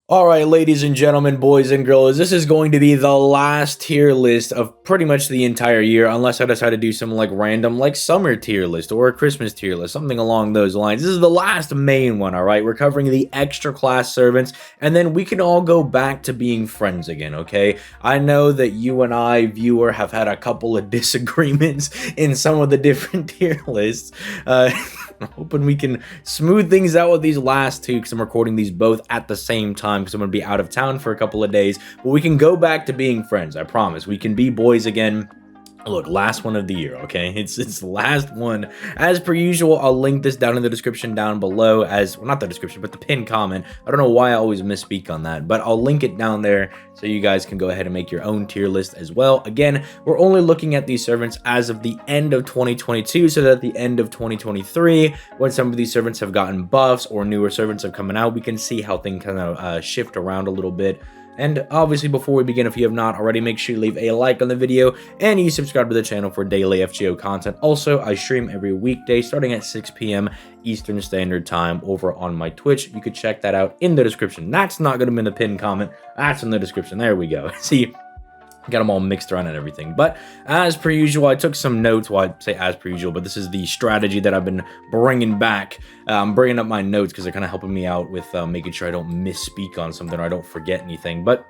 Alright, ladies and gentlemen, boys and girls, this is going to be the last tier list of pretty much the entire year, unless I decide to do some like random like summer tier list or a Christmas tier list, something along those lines. This is the last main one, alright? We're covering the extra class servants, and then we can all go back to being friends again, okay? I know that you and I, viewer, have had a couple of disagreements in some of the different tier lists. I'm hoping we can smooth things out with these last two because I'm recording these both at the same time because I'm going to be out of town for a couple of days. But we can go back to being friends, I promise. We can be boys again. Look, last one of the year, okay? It's the last one. As per usual, I'll link this down in the description down below as, well, not the description, but the pinned comment. I don't know why I always misspeak on that, but I'll link it down there so you guys can go ahead and make your own tier list as well. Again, we're only looking at these servants as of the end of 2022, so that at the end of 2023, when some of these servants have gotten buffs or newer servants have coming out, we can see how things kind of shift around a little bit. And obviously, before we begin, if you have not already, make sure you leave a like on the video and you subscribe to the channel for daily FGO content. Also, I stream every weekday starting at 6 p.m. Eastern Standard Time over on my Twitch. You could check that out in the description. That's not going to be in the pinned comment. That's in the description. There we go. See, got them all mixed around and everything. But as per usual, I took some notes. Well, I say as per usual, but this is the strategy that I've been bringing back. I'm bringing up my notes because they're kind of helping me out with making sure I don't misspeak on something or I don't forget anything. But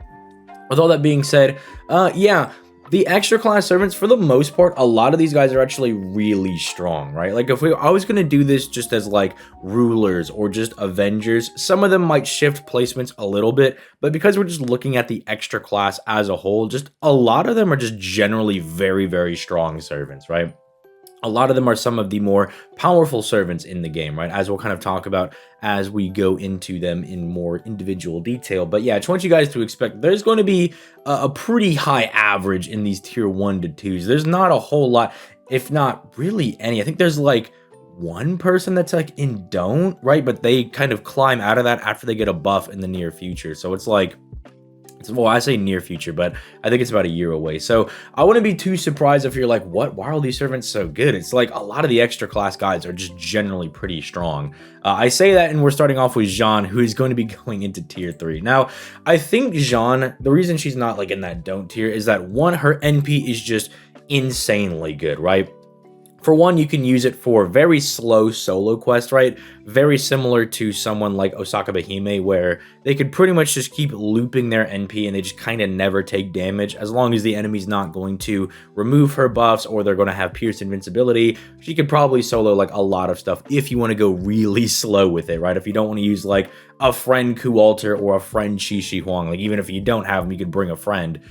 with all that being said, yeah, the extra class servants, for the most part, a lot of these guys are actually really strong, right? Like, if I was going to do this just as, like, rulers or just Avengers, some of them might shift placements a little bit, but because we're just looking at the extra class as a whole, just a lot of them are just generally very, very strong servants, right? A lot of them are some of the more powerful servants in the game, right? As we'll kind of talk about as we go into them in more individual detail. But yeah, I just want you guys to expect there's going to be a pretty high average in these tier 1 to 2s. There's not a whole lot, if not really any. I think there's like one person that's like in don't, right? But they kind of climb out of that after they get a buff in the near future. So it's like, well, I say near future, but I think it's about a year away. So I wouldn't be too surprised if you're like, what? Why are all these servants so good? It's like a lot of the extra class guys are just generally pretty strong. I say that, and we're starting off with Jean, who is going to be going into tier 3. Now, I think Jean, the reason she's not like in that don't tier is that, one, her NP is just insanely good, right? For one, you can use it for very slow solo quests, right? Very similar to someone like Osaka Behime, where they could pretty much just keep looping their NP and they just kind of never take damage. As long as the enemy's not going to remove her buffs or they're going to have pierced invincibility, she could probably solo like a lot of stuff if you want to go really slow with it, right? If you don't want to use like a friend Kualter or a friend Shishi Huang, like even if you don't have them, you could bring a friend.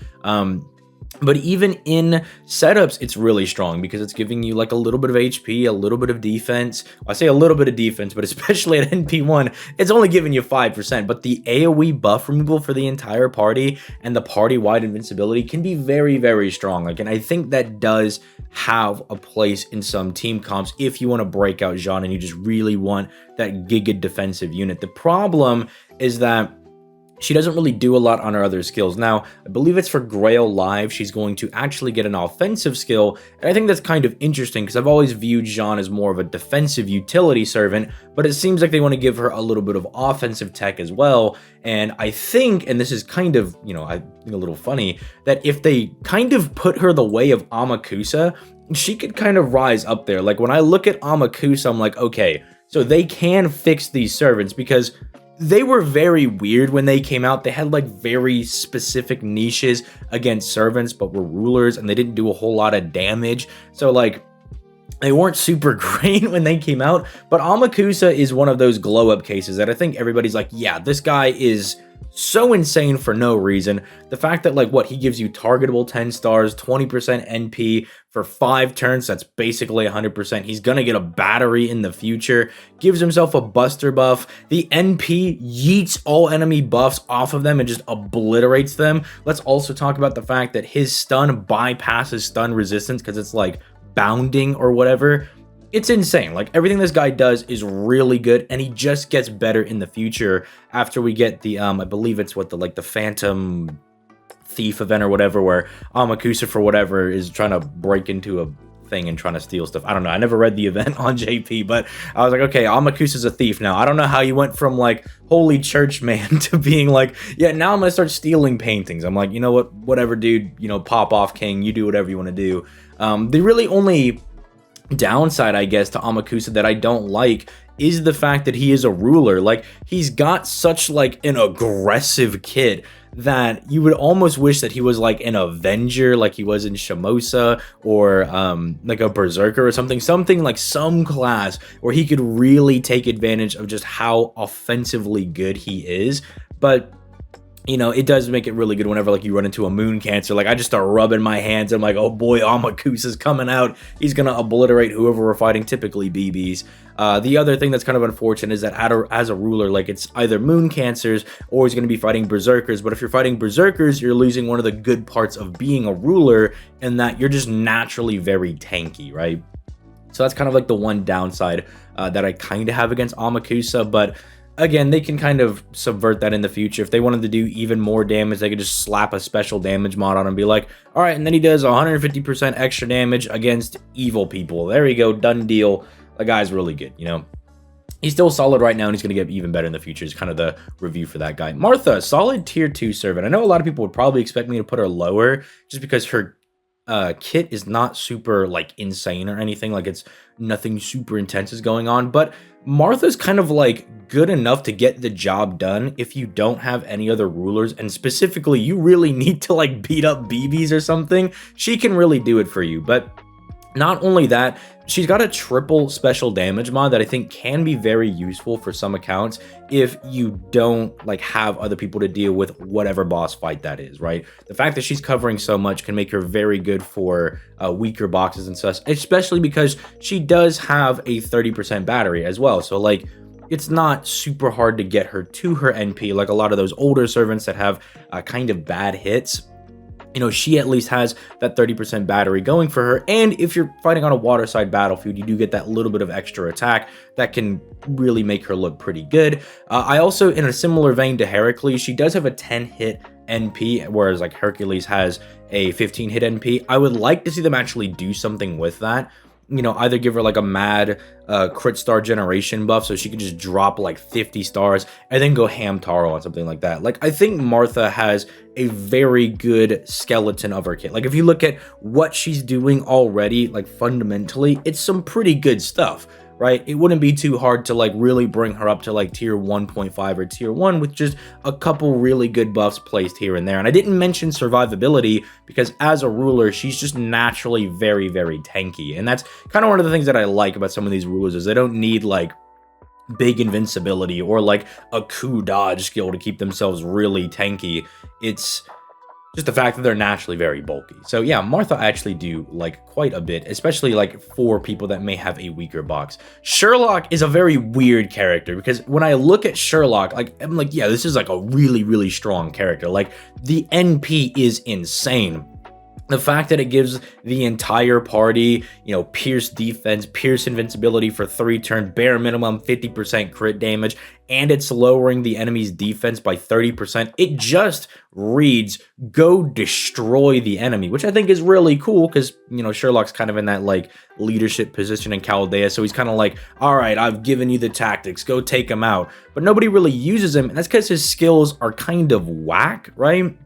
But even in setups, it's really strong because it's giving you like a little bit of HP, a little bit of defense. I say a little bit of defense, but especially at NP1, it's only giving you 5%. But the AoE buff removal for the entire party and the party-wide invincibility can be very, very strong. Like, and I think that does have a place in some team comps if you want to break out Jean and you just really want that giga defensive unit. The problem is that she doesn't really do a lot on her other skills. Now, I believe it's for Grail Live, she's going to actually get an offensive skill, and I think that's kind of interesting because I've always viewed Jean as more of a defensive utility servant, but it seems like they want to give her a little bit of offensive tech as well, and I think, and this is kind of, you know, I think a little funny, that if they kind of put her the way of Amakusa, she could kind of rise up there. Like, when I look at Amakusa, I'm like, okay, so they can fix these servants because they were very weird when they came out. They had like very specific niches against servants, but were rulers and they didn't do a whole lot of damage. So like, they weren't super great when they came out, but Amakusa is one of those glow up cases that I think everybody's like, yeah, this guy is so insane for no reason. The fact that like what he gives you targetable 10 stars, 20% NP for 5 turns, that's basically 100%. He's gonna get a battery in the future, gives himself a buster buff. The NP yeets all enemy buffs off of them and just obliterates them. Let's also talk about the fact that his stun bypasses stun resistance because it's like bounding or whatever. It's insane. Like, everything this guy does is really good, and he just gets better in the future after we get the I believe it's what the Phantom Thief event or whatever, where Amakusa for whatever is trying to break into a thing and trying to steal stuff. I don't know. I never read the event on JP, but I was like, okay, Amakusa's a thief now. I don't know how you went from like holy church man to being like, yeah, now I'm gonna start stealing paintings. I'm like, you know what, whatever, dude, you know, pop off, king, you do whatever you want to do. The really only downside, I guess, to Amakusa that I don't like is the fact that he is a ruler. Like, he's got such like an aggressive kit that you would almost wish that he was like an Avenger, like he was in Shimosa, or like a Berserker or something like some class where he could really take advantage of just how offensively good he is. But you know, it does make it really good whenever like you run into a moon cancer. Like, I just start rubbing my hands. I'm like, oh boy, Amakusa's coming out. He's gonna obliterate whoever we're fighting, typically BBs. The other thing that's kind of unfortunate is that as a ruler, like, it's either moon cancers or he's gonna be fighting berserkers. But if you're fighting berserkers, you're losing one of the good parts of being a ruler, and that you're just naturally very tanky, right? So that's kind of like the one downside that I kind of have against Amakusa, but again, they can kind of subvert that in the future. If they wanted to do even more damage, they could just slap a special damage mod on him and be like, all right, and then he does 150% extra damage against evil people. There you go, done deal. The guy's really good, you know? He's still solid right now, and he's going to get even better in the future. Is kind of the review for that guy. Martha, solid tier 2 servant. I know a lot of people would probably expect me to put her lower just because her kit is not super like insane or anything. Like, it's nothing super intense is going on, but Martha's kind of like good enough to get the job done if you don't have any other rulers, and specifically you really need to like beat up BBs or something. She can really do it for you. But not only that, she's got a triple special damage mod that I think can be very useful for some accounts if you don't like have other people to deal with whatever boss fight that is, right? The fact that she's covering so much can make her very good for weaker boxes and such, especially because she does have a 30% battery as well. So like, it's not super hard to get her to her NP like a lot of those older servants that have kind of bad hits. You know, she at least has that 30% battery going for her. And if you're fighting on a waterside battlefield, you do get that little bit of extra attack that can really make her look pretty good. I also, in a similar vein to Heracles, she does have a 10-hit NP, whereas like Hercules has a 15-hit NP. I would like to see them actually do something with that. You know, either give her like a mad crit star generation buff so she could just drop like 50 stars and then go ham taro on something like that. Like, I think Martha has a very good skeleton of her kit. Like, if you look at what she's doing already, like fundamentally, it's some pretty good stuff, right? It wouldn't be too hard to like really bring her up to like tier 1.5 or tier 1 with just a couple really good buffs placed here and there. And I didn't mention survivability because as a ruler, she's just naturally very, very tanky. And that's kind of one of the things that I like about some of these rulers is they don't need like big invincibility or like a coup dodge skill to keep themselves really tanky. It's just the fact that they're naturally very bulky. So yeah, Martha I actually do like quite a bit, especially like for people that may have a weaker box. Sherlock is a very weird character because when I look at Sherlock, like, I'm like, yeah, this is like a really, really strong character. Like, the NP is insane. The fact that it gives the entire party, you know, pierce defense, pierce invincibility for 3 turn, bare minimum 50% crit damage, and it's lowering the enemy's defense by 30%. It just reads, go destroy the enemy, which I think is really cool because, you know, Sherlock's kind of in that like leadership position in Chaldea. So he's kind of like, all right, I've given you the tactics, go take him out. But nobody really uses him. And that's because his skills are kind of whack, right?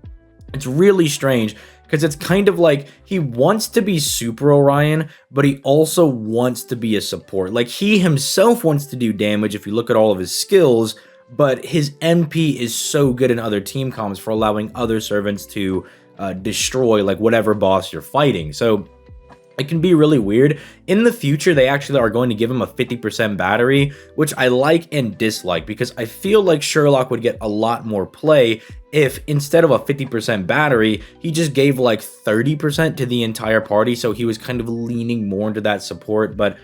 It's really strange. Because it's kind of like he wants to be Super Orion, but he also wants to be a support. Like, he himself wants to do damage if you look at all of his skills, but his MP is so good in other team comms for allowing other servants to destroy like whatever boss you're fighting. So it can be really weird. In the future, they actually are going to give him a 50% battery, which I like and dislike because I feel like Sherlock would get a lot more play if instead of a 50% battery, he just gave like 30% to the entire party. So he was kind of leaning more into that support. But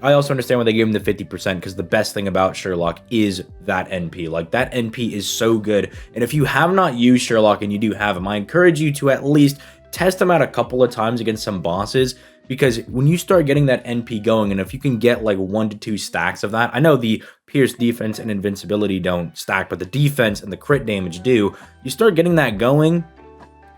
I also understand why they gave him the 50% because the best thing about Sherlock is that NP. Like, that NP is so good. And if you have not used Sherlock and you do have him, I encourage you to at least test him out a couple of times against some bosses. Because when you start getting that NP going, and if you can get like 1 to 2 stacks of that, I know the pierce defense and invincibility don't stack, but the defense and the crit damage do. You start getting that going,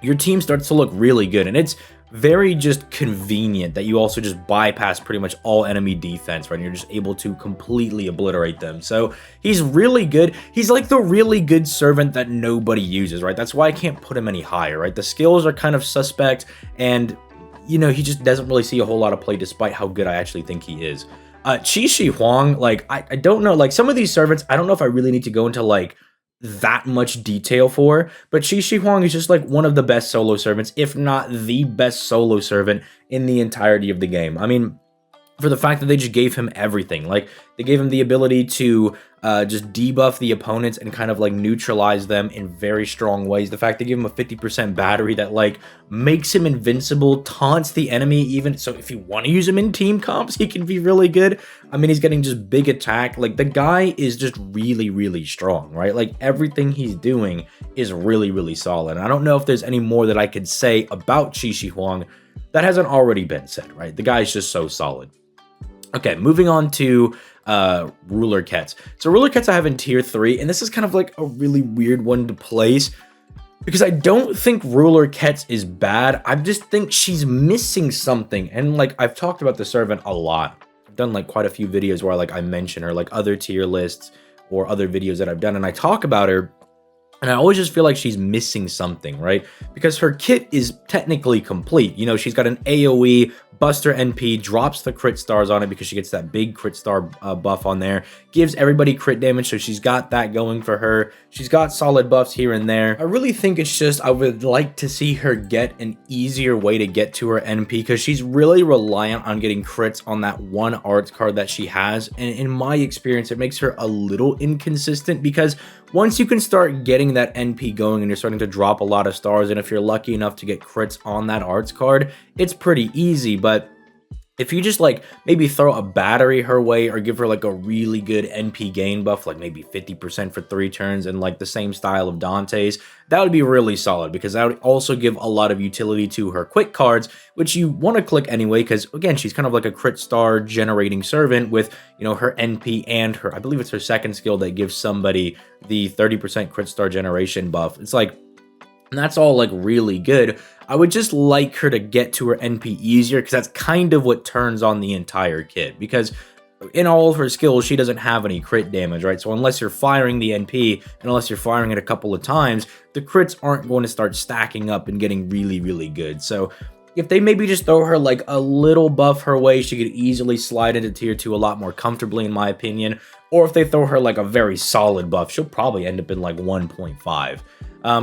your team starts to look really good. And it's very just convenient that you also just bypass pretty much all enemy defense, right? And you're just able to completely obliterate them. So he's really good. He's like the really good servant that nobody uses, right? That's why I can't put him any higher, right? The skills are kind of suspect, and you know, he just doesn't really see a whole lot of play despite how good I actually think he is. Qi Shi Huang, like, I don't know, like, some of these servants, I don't know if I really need to go into, like, that much detail for, but Qi Shi Huang is just, like, one of the best solo servants, if not the best solo servant in the entirety of the game. I mean, for the fact that they just gave him everything. Like, they gave him the ability to just debuff the opponents and kind of like neutralize them in very strong ways. The fact they give him a 50% battery that like makes him invincible, taunts the enemy even. So if you want to use him in team comps, he can be really good. I mean, he's getting just big attack. Like, the guy is just really, really strong, right? Like, everything he's doing is really, really solid. And I don't know if there's any more that I could say about Qi Shi Huang that hasn't already been said, right? The guy's just so solid. Okay, moving on to Ruler Kets. So Ruler Kets I have in tier 3, and this is kind of like a really weird one to place because I don't think Ruler Kets is bad. I just think she's missing something. And like, I've talked about the servant a lot. I've done like quite a few videos where like I mention her, like other tier lists or other videos that I've done, and I talk about her. And I always just feel like she's missing something, right? Because her kit is technically complete. You know, she's got an AoE, Buster NP, drops the crit stars on it because she gets that big crit star buff on there. Gives everybody crit damage, so she's got that going for her. She's got solid buffs here and there. I really think it's just I would like to see her get an easier way to get to her NP because she's really reliant on getting crits on that one arts card that she has. And in my experience, it makes her a little inconsistent because once you can start getting that NP going and you're starting to drop a lot of stars, and if you're lucky enough to get crits on that arts card, it's pretty easy. But if you just like maybe throw a battery her way or give her like a really good NP gain buff, like maybe 50% for 3 turns and like the same style of Dante's, that would be really solid because that would also give a lot of utility to her quick cards, which you want to click anyway because again, she's kind of like a crit star generating servant with, you know, her NP and her, I believe it's her second skill that gives somebody the 30% crit star generation buff. It's like, and that's all like really good. I would just like her to get to her NP easier because that's kind of what turns on the entire kit, because in all of her skills, she doesn't have any crit damage, right? So unless you're firing the NP and unless you're firing it a couple of times, the crits aren't going to start stacking up and getting really, really good. So if they maybe just throw her like a little buff her way, she could easily slide into tier 2 a lot more comfortably, in my opinion. Or if they throw her like a very solid buff, she'll probably end up in like 1.5.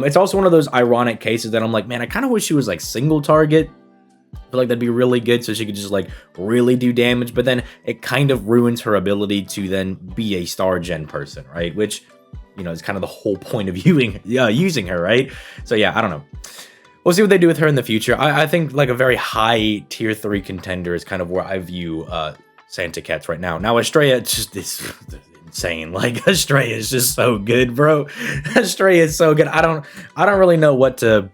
It's also one of those ironic cases that I'm like, man, I kind of wish she was like single target. I feel like that'd be really good so she could just like really do damage, but then it kind of ruins her ability to then be a star gen person, right? Which, you know, is kind of the whole point of using her, right? So yeah, I don't know. We'll see what they do with her in the future. I think like a very high tier 3 contender is kind of where I view Santa Cats right now. Now Estrella just is insane. Like, Estrella is just so good, bro. Estrella is so good. I don't really know what to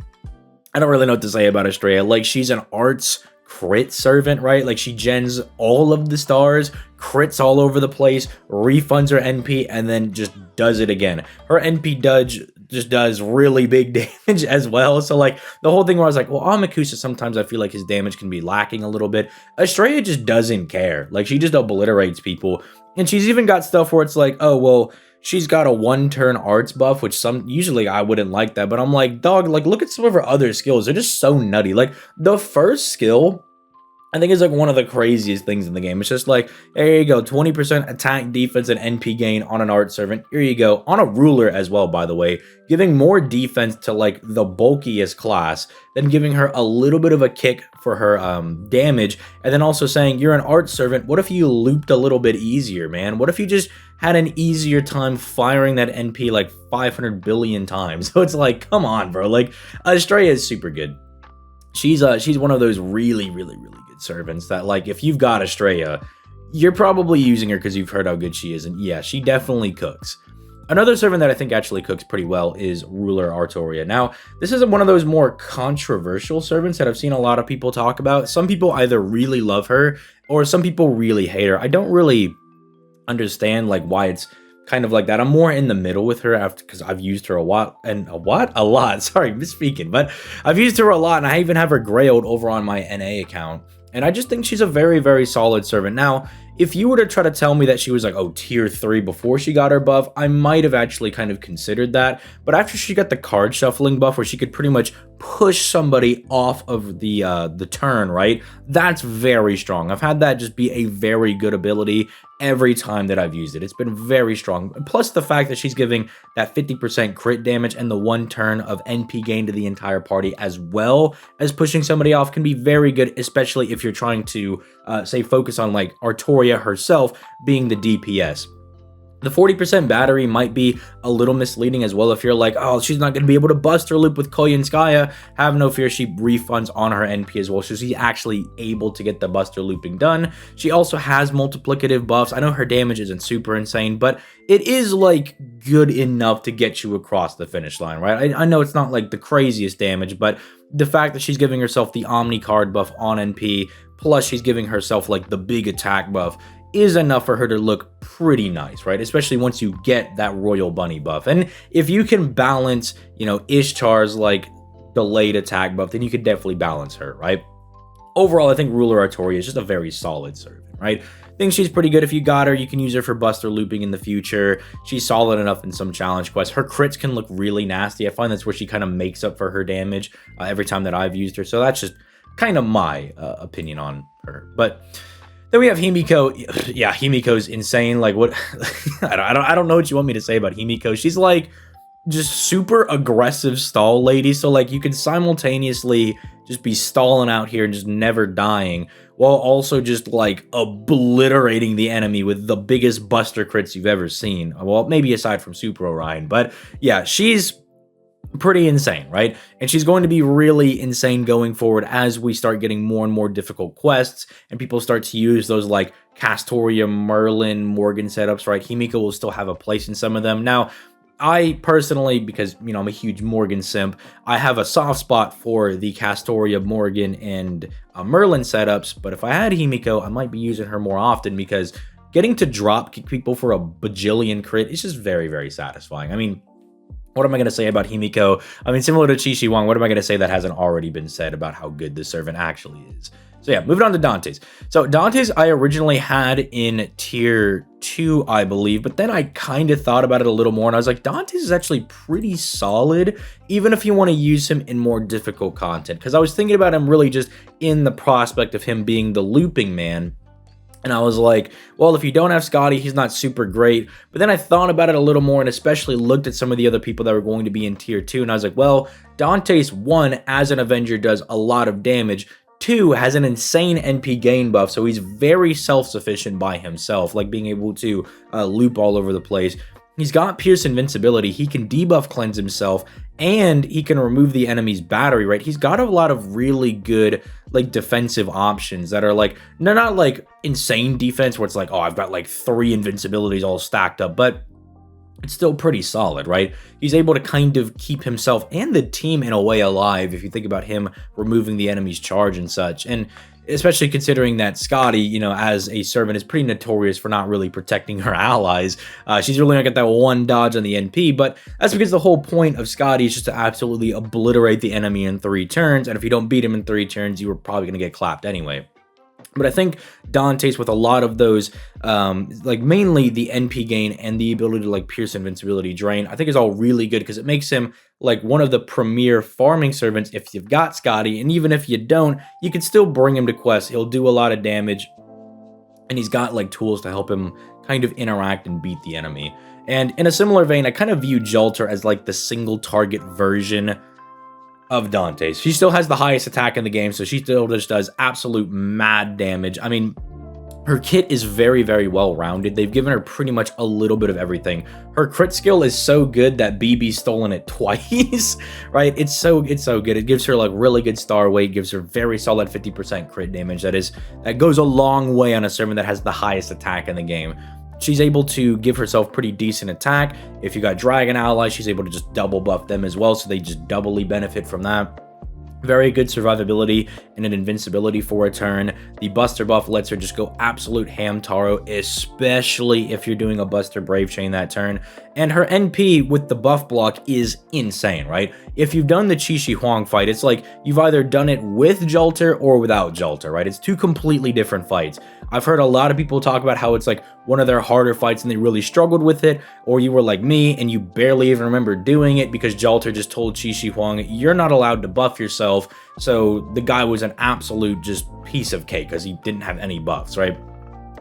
say about Estrella. Like, she's an arts crit servant, right? Like, she gens all of the stars, crits all over the place, refunds her NP, and then just does it again. Her NP just does really big damage as well. So like the whole thing where I was like, well, Amakusa, sometimes I feel like his damage can be lacking a little bit. Estrella just doesn't care. Like, she just obliterates people. And she's even got stuff where it's like, oh, well, she's got a 1-turn arts buff, which usually I wouldn't like that. But I'm like, dog, like, look at some of her other skills. They're just so nutty. Like, the first skill, I think, is like one of the craziest things in the game. It's just like, there you go, 20% attack, defense, and NP gain on an art servant. Here you go. On a ruler as well, by the way, giving more defense to like the bulkiest class, then giving her a little bit of a kick for her damage, and then also saying, you're an art servant. What if you looped a little bit easier, man? What if you just had an easier time firing that NP like 500 billion times? So it's like, come on, bro. Like, Estrella is super good. She's one of those really, really, really good servants that, like, if you've got Estrella, you're probably using her because you've heard how good she is. And yeah, she definitely cooks. Another servant that I think actually cooks pretty well is Ruler Artoria. Now, this is one of those more controversial servants that I've seen a lot of people talk about. Some people either really love her or some people really hate her. I don't really understand like why it's kind of like that. I'm more in the middle with her after, because I've used her a lot, a lot. Sorry, misspeaking, but I've used her a lot, and I even have her grailed over on my NA account. And I just think she's a very, very solid servant. Now, if you were to try to tell me that she was like, oh, tier 3 before she got her buff, I might have actually kind of considered that. But after she got the card shuffling buff, where she could pretty much push somebody off of the turn, right? That's very strong. I've had that just be a very good ability every time that I've used it. It's been very strong. Plus the fact that she's giving that 50% crit damage and the 1 turn of NP gain to the entire party, as well as pushing somebody off, can be very good, especially if you're trying to say focus on like Artoria herself being the DPS. The 40% battery might be a little misleading as well. If you're like, oh, she's not going to be able to bust her loop with Koyanskaya, have no fear, she refunds on her NP as well, so she's actually able to get the buster looping done. She also has multiplicative buffs. I know her damage isn't super insane, but it is like good enough to get you across the finish line, right? I know it's not like the craziest damage, but the fact that she's giving herself the Omni card buff on NP, plus she's giving herself like the big attack buff, is enough for her to look pretty nice, right? Especially once you get that Royal Bunny buff. And if you can balance, you know, Ishtar's like delayed attack buff, then you could definitely balance her, right? Overall, I think Ruler Artoria is just a very solid servant, right? I think she's pretty good. If you got her, you can use her for buster looping in the future. She's solid enough in some challenge quests. Her crits can look really nasty. I find that's where she kind of makes up for her damage every time that I've used her. So that's just kind of my opinion on her. But then we have Himiko. Yeah, Himiko's insane. Like, what? I don't know what you want me to say about Himiko. She's like just super aggressive stall lady. So like you can simultaneously just be stalling out here and just never dying, while also just like obliterating the enemy with the biggest buster crits you've ever seen. Well, maybe aside from Super Orion, but yeah, she's pretty insane, right? And she's going to be really insane going forward as we start getting more and more difficult quests and people start to use those like Castoria, Merlin, Morgan setups, right? Himiko will still have a place in some of them. Now, I personally, because, you know, I'm a huge Morgan simp, I have a soft spot for the Castoria, Morgan, and Merlin setups, but if I had Himiko, I might be using her more often because getting to drop kick people for a bajillion crit is just very, very satisfying. I mean, what am I going to say about Himiko? I mean, similar to Chi Wang, what am I going to say that hasn't already been said about how good this servant actually is? So yeah, moving on to Dante's. So Dante's I originally had in tier 2, I believe, but then I kind of thought about it a little more, and I was like, Dante's is actually pretty solid, even if you want to use him in more difficult content, because I was thinking about him really just in the prospect of him being the looping man. And I was like, well, if you don't have Scotty, he's not super great. But then I thought about it a little more and especially looked at some of the other people that were going to be in tier 2. And I was like, well, Dante's 1 as an Avenger does a lot of damage. 2 has an insane NP gain buff, so he's very self-sufficient by himself, like being able to loop all over the place. He's got Pierce Invincibility, he can debuff cleanse himself, and he can remove the enemy's battery, right? He's got a lot of really good, like, defensive options that are, like, they're not, like, insane defense where it's like, oh, I've got, like, 3 invincibilities all stacked up, but it's still pretty solid, right? He's able to kind of keep himself and the team in a way alive if you think about him removing the enemy's charge and such. And especially considering that Scotty, you know, as a servant is pretty notorious for not really protecting her allies. She's really not got that 1 dodge on the NP, but that's because the whole point of Scotty is just to absolutely obliterate the enemy in 3 turns, and if you don't beat him in 3 turns, you were probably going to get clapped anyway. But I think Dante's with a lot of those, like mainly the NP gain and the ability to like pierce invincibility drain, I think is all really good because it makes him like one of the premier farming servants if you've got Scotty. And even if you don't, you can still bring him to quests. He'll do a lot of damage and he's got like tools to help him kind of interact and beat the enemy. And in a similar vein, I kind of view Jalter as like the single target version of Dante's. She still has the highest attack in the game, so she still just does absolute mad damage. I mean, her kit is very, very well-rounded. They've given her pretty much a little bit of everything. Her crit skill is so good that BB's stolen it twice, right? It's so good. It gives her like really good star weight, gives her very solid 50% crit damage. That goes a long way on a servant that has the highest attack in the game. She's able to give herself pretty decent attack. If you got dragon allies, she's able to just double buff them as well, so they just doubly benefit from that. Very good survivability and an invincibility for a turn. The Buster buff lets her just go absolute hamtaro, especially if you're doing a Buster Brave Chain that turn. And her NP with the buff block is insane, right? If you've done the Chi Shi Huang fight, it's like you've either done it with Jolter or without Jolter, right? It's two completely different fights. I've heard a lot of people talk about how it's like one of their harder fights and they really struggled with it, or you were like me and you barely even remember doing it because Jolter just told Chi Shi Huang, you're not allowed to buff yourself. So the guy was an absolute just piece of cake because he didn't have any buffs, right?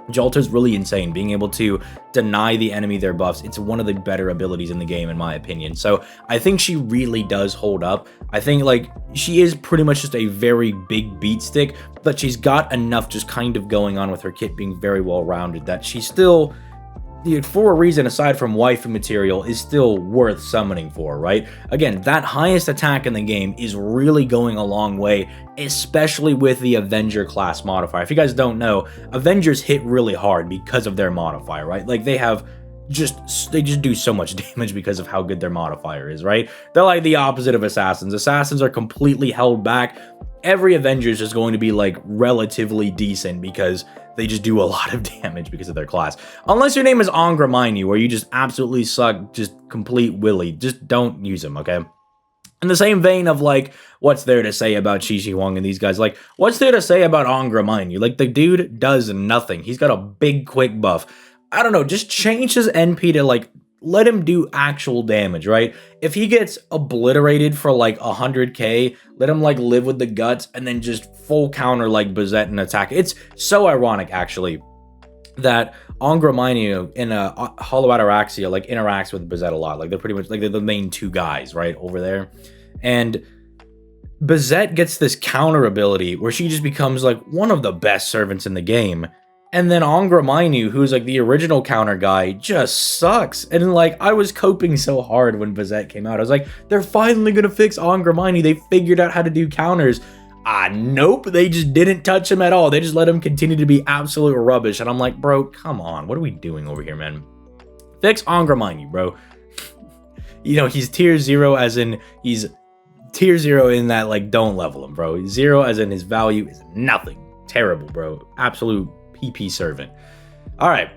Jolter's really insane, being able to deny the enemy their buffs. It's one of the better abilities in the game, in my opinion. So I think she really does hold up. I think, like, she is pretty much just a very big beat stick, but she's got enough just kind of going on with her kit being very well-rounded that she's still, for a reason aside from waifu material, is still worth summoning for, right? Again, that highest attack in the game is really going a long way, especially with the Avenger class modifier. If you guys don't know, Avengers hit really hard because of their modifier, right? Like, they just do so much damage because of how good their modifier is, right? They're like the opposite of Assassins. Assassins are completely held back. Every Avenger is just going to be, like, relatively decent because they just do a lot of damage because of their class. Unless your name is Angraminyu, where you just absolutely suck, just complete willy. Just don't use them, okay? In the same vein of, like, what's there to say about Chi Shi Huang and these guys? Like, what's there to say about Angraminyu? Like, the dude does nothing. He's got a big quick buff. I don't know, just change his NP to, like, let him do actual damage, right? If he gets obliterated for like 100k, let him like live with the guts and then just full counter like Bazette and attack. It's so ironic actually that Angraminyu in a Hollow Ataraxia like interacts with Bazette a lot. Like they're pretty much like they're the main two guys right over there. And Bazette gets this counter ability where she just becomes like one of the best servants in the game. And then Angraminyu, who's like the original counter guy, just sucks. And like, I was coping so hard when Bazette came out. I was like, they're finally gonna fix Angraminyu. They figured out how to do counters. Nope, they just didn't touch him at all. They just let him continue to be absolute rubbish. And I'm like, bro, come on. What are we doing over here, man? Fix Angraminyu, bro. You know, he's tier 0 as in, he's tier 0 in that, like, don't level him, bro. 0 as in his value is nothing. Terrible, bro. Absolute PP servant. All right,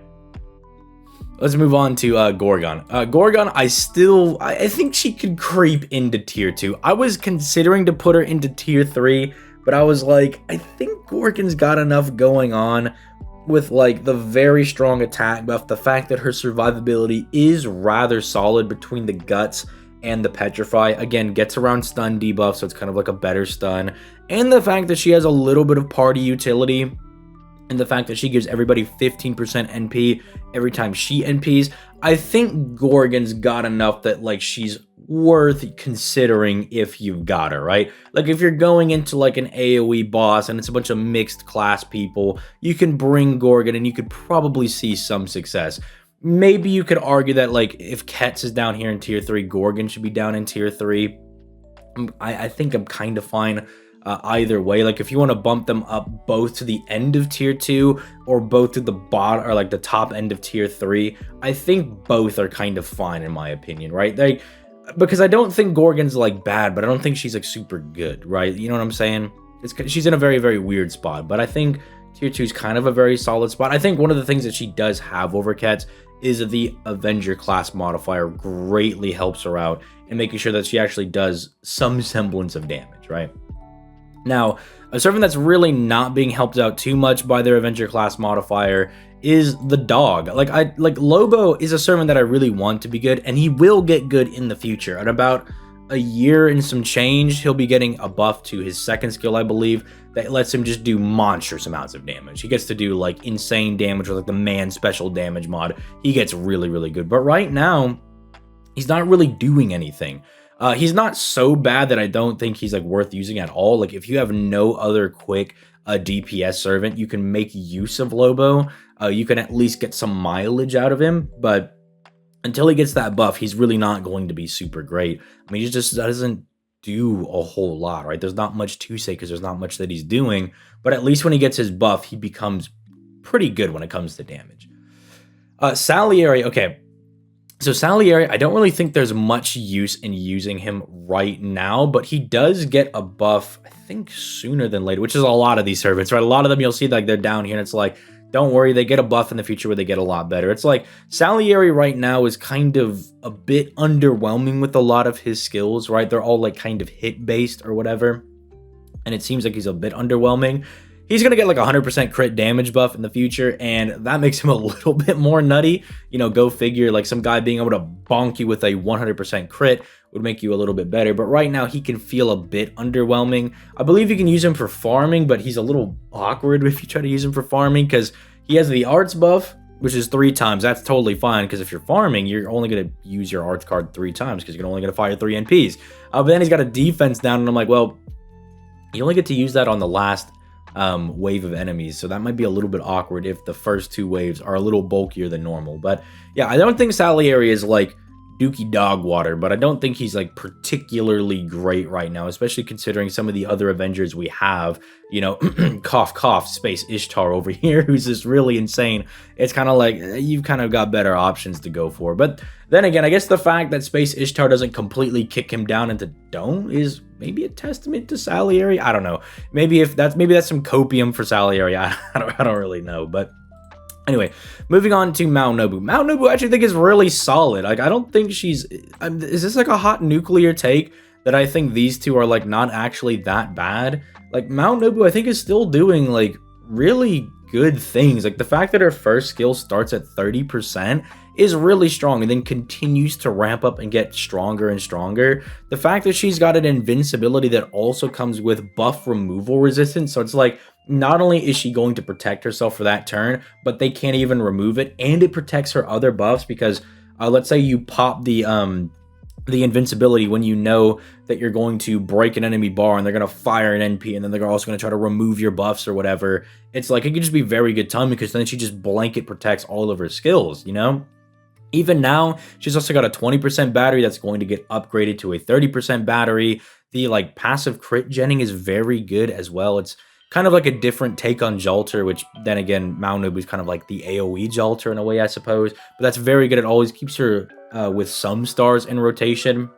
let's move on to Gorgon. Gorgon, I think she could creep into tier 2. I was considering to put her into tier 3, but I was like, I think Gorgon's got enough going on with like the very strong attack buff, the fact that her survivability is rather solid between the guts and the petrify, again, gets around stun debuff, so it's kind of like a better stun, and the fact that she has a little bit of party utility, and the fact that she gives everybody 15% NP every time she NPs, I think Gorgon's got enough that, like, she's worth considering if you've got her, right? Like, if you're going into, like, an AoE boss and it's a bunch of mixed class people, you can bring Gorgon and you could probably see some success. Maybe you could argue that, like, if Ketz is down here in tier 3, Gorgon should be down in tier 3. I think I'm kind of fine either way. Like, if you want to bump them up both to the end of tier 2 or both to the bottom or like the top end of tier 3, I think both are kind of fine in my opinion, right? Like, because I don't think Gorgon's like bad, but I don't think she's like super good, right? You know what I'm saying? She's in a very, very weird spot, but I think tier 2 is kind of a very solid spot. I think one of the things that she does have over Ketz is the Avenger class modifier greatly helps her out in making sure that she actually does some semblance of damage, right? Now, a servant that's really not being helped out too much by their Avenger class modifier is the dog. Like Lobo is a servant that I really want to be good, and he will get good in the future. At about a year and some change, he'll be getting a buff to his second skill, I believe, that lets him just do monstrous amounts of damage. He gets to do like insane damage with like the man special damage mod. He gets really, really good. But right now, he's not really doing anything. He's not so bad that I don't think he's like worth using at all. Like, if you have no other quick DPS servant, you can make use of Lobo. You can at least get some mileage out of him, but until he gets that buff, he's really not going to be super great. I mean, he just doesn't do a whole lot, right? There's not much to say because there's not much that he's doing, but at least when he gets his buff, he becomes pretty good when it comes to damage. Salieri, okay. So Salieri, I don't really think there's much use in using him right now, but he does get a buff, I think, sooner than later, which is a lot of these servants, right? A lot of them you'll see like they're down here, and it's like, don't worry, they get a buff in the future where they get a lot better. It's like Salieri right now is kind of a bit underwhelming with a lot of his skills, right? They're all like kind of hit based or whatever, and it seems like he's a bit underwhelming. He's going to get like 100% crit damage buff in the future, and that makes him a little bit more nutty. You know, go figure, like some guy being able to bonk you with a 100% crit would make you a little bit better. But right now, he can feel a bit underwhelming. I believe you can use him for farming, but he's a little awkward if you try to use him for farming because he has the arts buff, which is 3 times. That's totally fine because if you're farming, you're only going to use your arts card 3 times because you're only going to fire 3 NPs. But then he's got a defense down, and I'm like, well, you only get to use that on the last wave of enemies, so that might be a little bit awkward if the first 2 waves are a little bulkier than normal. But yeah, I don't think Salieri is like Dookie dog water, but I don't think he's like particularly great right now, especially considering some of the other Avengers we have, you know, cough cough, Space Ishtar over here, who's just really insane. It's kind of like you've kind of got better options to go for. But then again, I guess the fact that Space Ishtar doesn't completely kick him down into Dome is maybe a testament to Salieri. I don't know. Maybe that's some copium for Salieri. I don't really know, but anyway, moving on to Mao Nobu. Mao Nobu I actually think is really solid. Like, I don't think she's... is this like a hot nuclear take that I think these two are like not actually that bad? Like, Mao Nobu I think is still doing like really good things. Like, the fact that her first skill starts at 30% is really strong and then continues to ramp up and get stronger and stronger. The fact that she's got an invincibility that also comes with buff removal resistance, so it's like not only is she going to protect herself for that turn, but they can't even remove it, and it protects her other buffs because let's say you pop the invincibility when you know that you're going to break an enemy bar and they're going to fire an NP and then they're also going to try to remove your buffs or whatever. It's like it could just be very good timing because then she just blanket protects all of her skills, you know? Even now, she's also got a 20% battery that's going to get upgraded to a 30% battery. The like passive crit genning is very good as well. It's kind of like a different take on Jolter, which then again, Mao Nobu is kind of like the AoE Jolter in a way, I suppose. But that's very good. It always keeps her with some stars in rotation.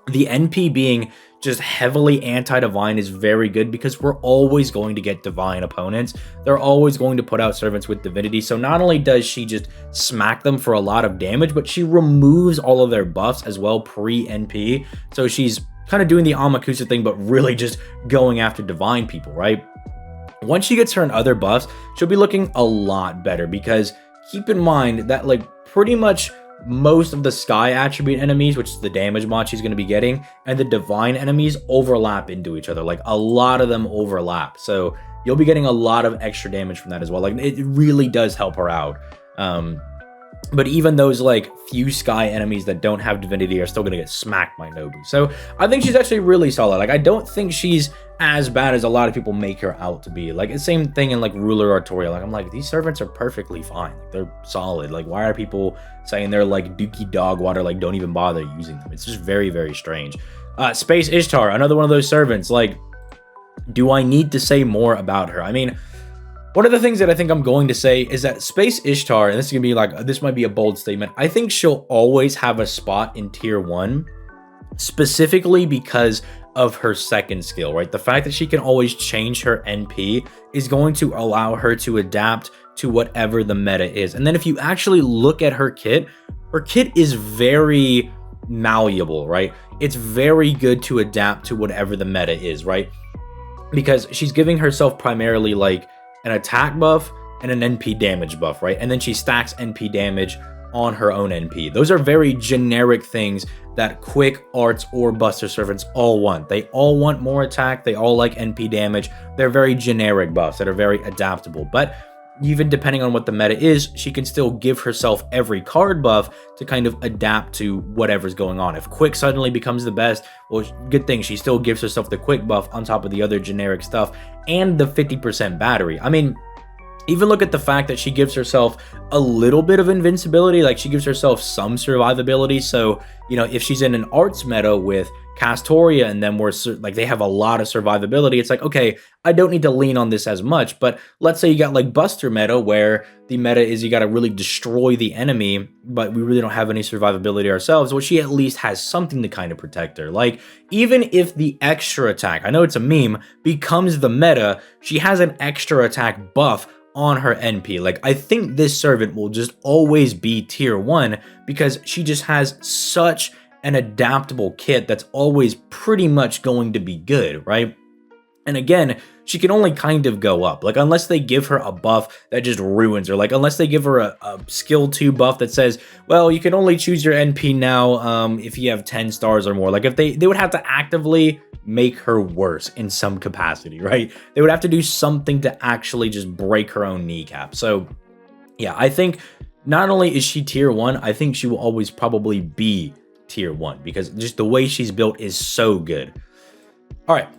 The NP being just heavily anti-divine is very good because we're always going to get divine opponents. They're always going to put out servants with divinity. So not only does she just smack them for a lot of damage, but she removes all of their buffs as well pre-NP. So she's kind of doing the Amakusa thing, but really just going after divine people, right? Once she gets her other buffs, she'll be looking a lot better because keep in mind that like pretty much most of the sky attribute enemies, which is the damage mod she's going to be getting, and the divine enemies overlap into each other. Like a lot of them overlap. So you'll be getting a lot of extra damage from that as well. Like it really does help her out. But even those like few sky enemies that don't have divinity are still going to get smacked by Nobu. So I think she's actually really solid. Like I don't think she's as bad as a lot of people make her out to be. Like the same thing in like Ruler Artoria. Like I'm like, these servants are perfectly fine. Like, they're solid. Like why are people saying they're like dookie dog water? Like don't even bother using them. It's just very, very strange. Space Ishtar, another one of those servants. Like, do I need to say more about her? I mean, one of the things that I think I'm going to say is that Space Ishtar, and this is going to be like, this might be a bold statement, I think she'll always have a spot in tier 1, specifically because of her second skill, right? The fact that she can always change her NP is going to allow her to adapt to whatever the meta is. And then if you actually look at her kit is very malleable, right? It's very good to adapt to whatever the meta is, right? Because she's giving herself primarily like an attack buff and an NP damage buff, right? And then she stacks NP damage on her own NP. Those are very generic things that quick arts or buster servants all want. They all want more attack. They all like NP damage. They're very generic buffs that are very adaptable. But even depending on what the meta is, she can still give herself every card buff to kind of adapt to whatever's going on. If quick suddenly becomes the best, well, good thing she still gives herself the quick buff on top of the other generic stuff and the 50% battery. I mean, Even look at the fact that she gives herself a little bit of invincibility, like she gives herself some survivability. So, you know, if she's in an arts meta with Castoria and then like they have a lot of survivability, it's like, okay, I don't need to lean on this as much. But let's say you got like Buster meta where the meta is you got to really destroy the enemy, but we really don't have any survivability ourselves. Well, she at least has something to kind of protect her. Like, even if the extra attack, I know it's a meme, becomes the meta, she has an extra attack buff on her NP. Like, I think this servant will just always be tier 1 because she just has such an adaptable kit that's always pretty much going to be good, right? And again, she can only kind of go up. Like, unless they give her a buff that just ruins her. Like, unless they give her a skill 2 buff that says, well, you can only choose your NP now if you have 10 stars or more. Like, if they would have to actively make her worse in some capacity, right? They would have to do something to actually just break her own kneecap. So, yeah, I think not only is she tier 1, I think she will always probably be tier 1 because just the way she's built is so good. All right.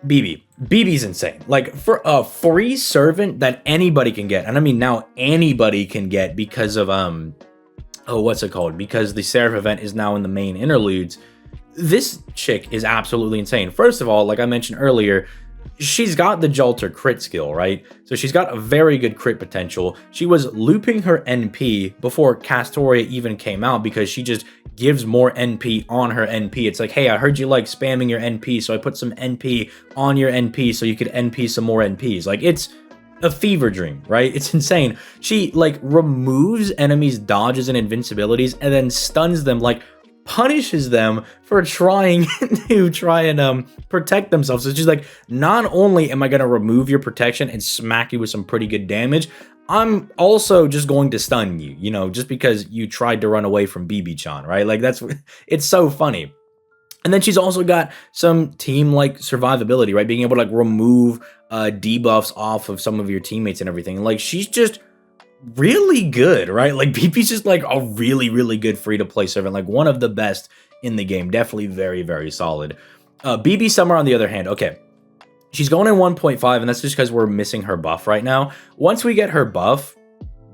BB. BB's insane. Like, for a free servant that anybody can get, and I mean now anybody can get because of, what's it called? Because the Seraph event is now in the main interludes. This chick is absolutely insane. First of all, like I mentioned earlier, she's got the Jolter crit skill, right? So she's got a very good crit potential. She was looping her NP before Castoria even came out because she just gives more NP on her NP. It's like, hey, I heard you like spamming your NP, so I put some NP on your NP so you could NP some more NPs. Like, it's a fever dream, right? It's insane. She like removes enemies' dodges and invincibilities and then stuns them, like punishes them for trying to protect themselves. So she's like, not only am I going to remove your protection and smack you with some pretty good damage, I'm also just going to stun you, you know, just because you tried to run away from BB-chan, right? Like, it's so funny. And then she's also got some team-like survivability, right? Being able to, like, remove debuffs off of some of your teammates and everything. Like, she's just really good, right? Like, BB's just, like, a really, really good free-to-play servant. Like, one of the best in the game. Definitely very, very solid. BB Summer, on the other hand, okay. She's going in 1.5, and that's just because we're missing her buff right now. Once we get her buff,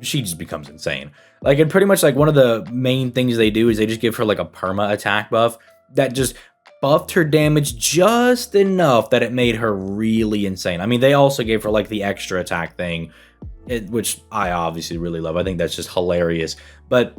she just becomes insane. Like, and pretty much, like, one of the main things they do is they just give her, like, a perma attack buff that just buffed her damage just enough that it made her really insane. I mean, they also gave her, like, the extra attack thing, which I obviously really love. I think that's just hilarious. But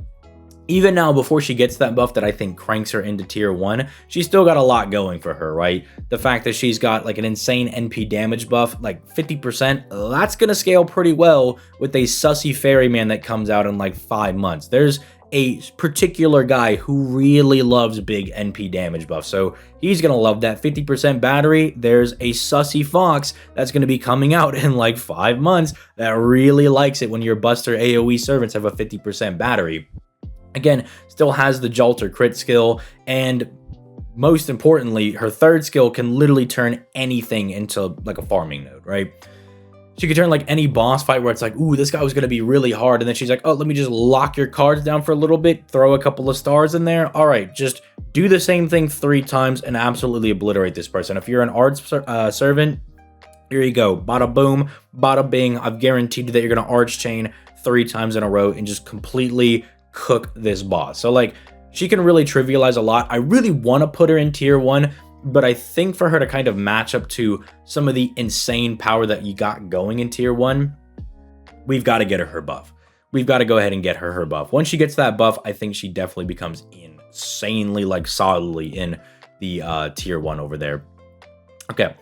even now, before she gets that buff that I think cranks her into tier 1, she's still got a lot going for her, right? The fact that she's got like an insane NP damage buff, like 50%, that's going to scale pretty well with a sussy ferryman that comes out in like 5 months. There's a particular guy who really loves big NP damage buff, so he's going to love that 50% battery. There's a sussy fox that's going to be coming out in like 5 months that really likes it when your Buster AoE servants have a 50% battery. Again, still has the Jolter crit skill, and most importantly, her third skill can literally turn anything into like a farming node, right? She could turn like any boss fight where it's like, ooh, this guy was going to be really hard, and then she's like, oh, let me just lock your cards down for a little bit, throw a couple of stars in there. All right, just do the same thing 3 times and absolutely obliterate this person. If you're an arts servant, here you go. Bada boom, bada bing. I've guaranteed you that you're going to arch chain 3 times in a row and just completely cook this boss. So like, she can really trivialize a lot. I really want to put her in tier 1, but I think for her to kind of match up to some of the insane power that you got going in tier 1, we've got to get her buff. We've got to go ahead and get her buff. Once she gets that buff, I think she definitely becomes insanely, like, solidly in the tier 1 over there. Okay.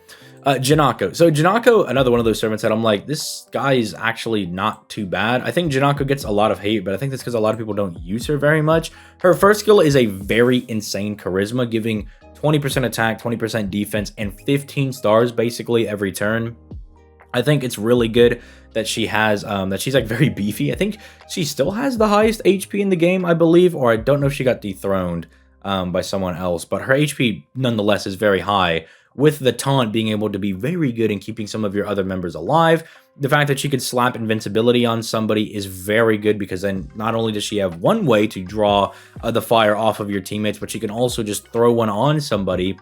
Jinaco. So Jinaco, another one of those servants that I'm like, this guy is actually not too bad. I think Jinaco gets a lot of hate, but I think that's because a lot of people don't use her very much. Her first skill is a very insane charisma, giving 20% attack, 20% defense, and 15 stars basically every turn. I think it's really good that she has, that she's like very beefy. I think she still has the highest HP in the game, I believe, or I don't know if she got dethroned by someone else, but her HP nonetheless is very high, with the taunt being able to be very good in keeping some of your other members alive. The fact that she could slap invincibility on somebody is very good, because then not only does she have one way to draw the fire off of your teammates, but she can also just throw one on somebody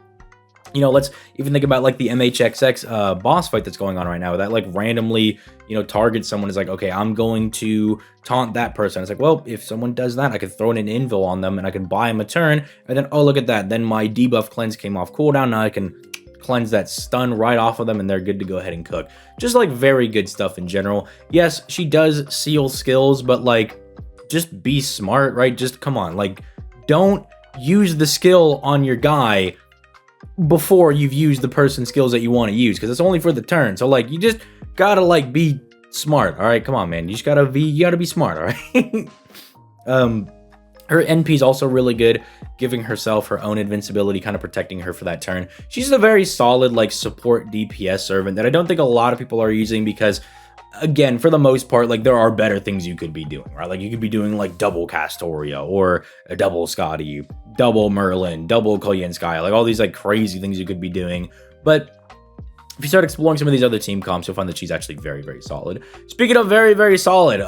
You know, let's even think about like the MHXX boss fight that's going on right now that like randomly, you know, targets someone. Is like, okay, I'm going to taunt that person. It's like, well, if someone does that, I could throw in an invul on them and I can buy them a turn. And then, oh, look at that. Then my debuff cleanse came off cooldown. Now I can cleanse that stun right off of them and they're good to go ahead and cook. Just like very good stuff in general. Yes, she does seal skills, but like just be smart, right? Just come on, like don't use the skill on your guy before you've used the person's skills that you want to use, because it's only for the turn. So like you just gotta like be smart. All right, come on, man. You gotta be smart. All right. Her NP is also really good, giving herself her own invincibility, kind of protecting her for that turn. She's a very solid like support DPS servant that I don't think a lot of people are using, because again, for the most part, like there are better things you could be doing, right? Like you could be doing like double Castoria or a double Scotty, double Merlin, double Koyenskaya, like all these like crazy things you could be doing. But if you start exploring some of these other team comps, you'll find that she's actually very, very solid. Speaking of very, very solid,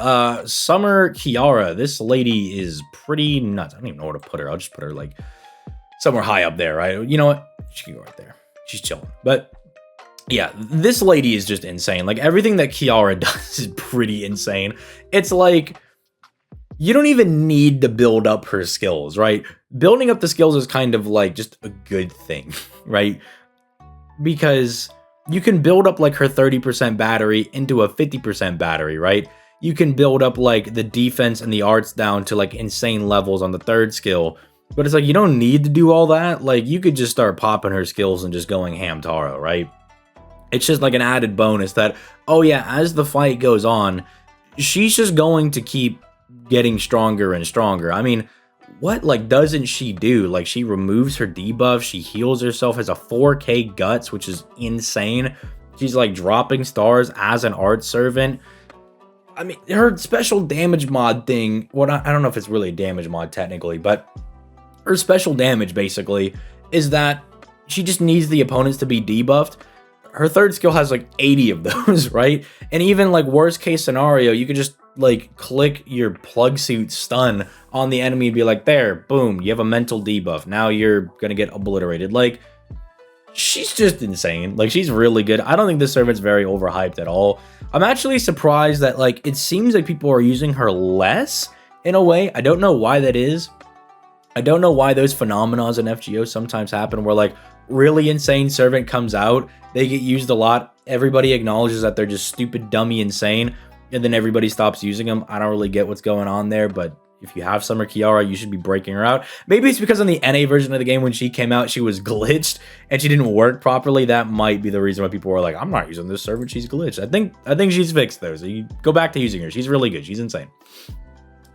Summer Kiara. This lady is pretty nuts. I don't even know where to put her. I'll just put her like somewhere high up there, right? You know what? She can go right there. She's chilling. But yeah, this lady is just insane. Like everything that Kiara does is pretty insane. It's like you don't even need to build up her skills, right? Building up the skills is kind of like just a good thing, right? Because you can build up like her 30% battery into a 50% battery, right? You can build up like the defense and the arts down to like insane levels on the third skill. But it's like you don't need to do all that. Like you could just start popping her skills and just going ham taro, right? It's just like an added bonus that, oh yeah, as the fight goes on, she's just going to keep getting stronger and stronger. I mean, what like doesn't she do? Like she removes her debuff, she heals herself, has a 4k guts, which is insane. She's like dropping stars as an art servant. I mean, her special damage mod thing, what I don't know if it's really a damage mod technically, but her special damage basically is that she just needs the opponents to be debuffed. Her third skill has like 80 of those, right? And even like worst case scenario, you could just like click your plug suit stun on the enemy and be like, there, boom, you have a mental debuff. Now you're gonna get obliterated. Like, she's just insane. Like, she's really good. I don't think this servant's very overhyped at all. I'm actually surprised that like it seems like people are using her less in a way. I don't know why that is. I don't know why those phenomena in FGO sometimes happen where like really insane servant comes out, they get used a lot, everybody acknowledges that they're just stupid, dummy, insane, and then everybody stops using them. I don't really get what's going on there, but if you have Summer Kiara, you should be breaking her out. Maybe it's because on the NA version of the game when she came out, she was glitched and she didn't work properly. That might be the reason why people were like, I'm not using this servant, she's glitched. I think she's fixed though, so you go back to using her. She's really good. She's insane.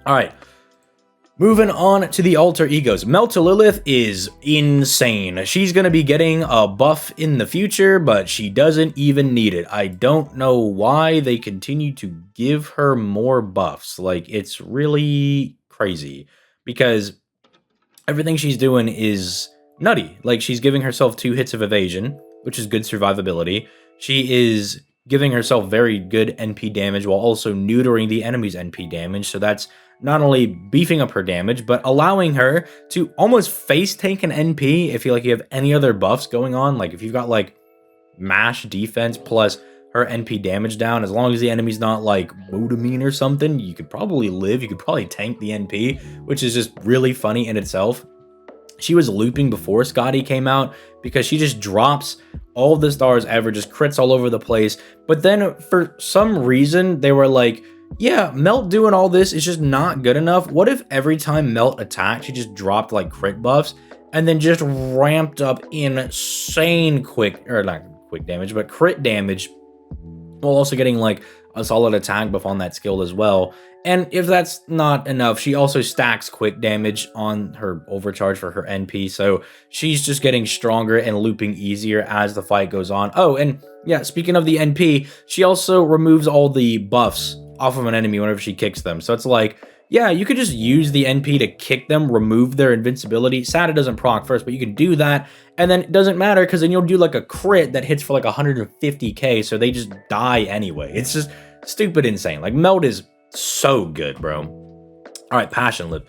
All right. Moving on to the alter egos. Meltlilith is insane. She's going to be getting a buff in the future, but she doesn't even need it. I don't know why they continue to give her more buffs. Like, it's really crazy because everything she's doing is nutty. Like, she's giving herself 2 hits of evasion, which is good survivability. She is giving herself very good NP damage while also neutering the enemy's NP damage. So that's not only beefing up her damage, but allowing her to almost face tank an NP if you like you have any other buffs going on. Like if you've got like mash defense plus her NP damage down, as long as the enemy's not like Bodamine or something, you could probably live. You could probably tank the NP, which is just really funny in itself. She was looping before Scotty came out because she just drops all the stars ever, just crits all over the place. But then for some reason, they were like, yeah, Melt doing all this is just not good enough. What if every time Melt attacked, she just dropped like crit buffs and then just ramped up insane quick, or not quick damage, but crit damage, while also getting like a solid attack buff on that skill as well. And if that's not enough, she also stacks quick damage on her overcharge for her NP. So she's just getting stronger and looping easier as the fight goes on. Oh, and yeah, speaking of the NP, she also removes all the buffs off of an enemy whenever she kicks them. So it's like, yeah, you could just use the NP to kick them, remove their invincibility. Sad it doesn't proc first, but you can do that. And then it doesn't matter because then you'll do like a crit that hits for like 150k. So they just die anyway. It's just stupid insane. Like Melt is so good, bro. All right, passionlip.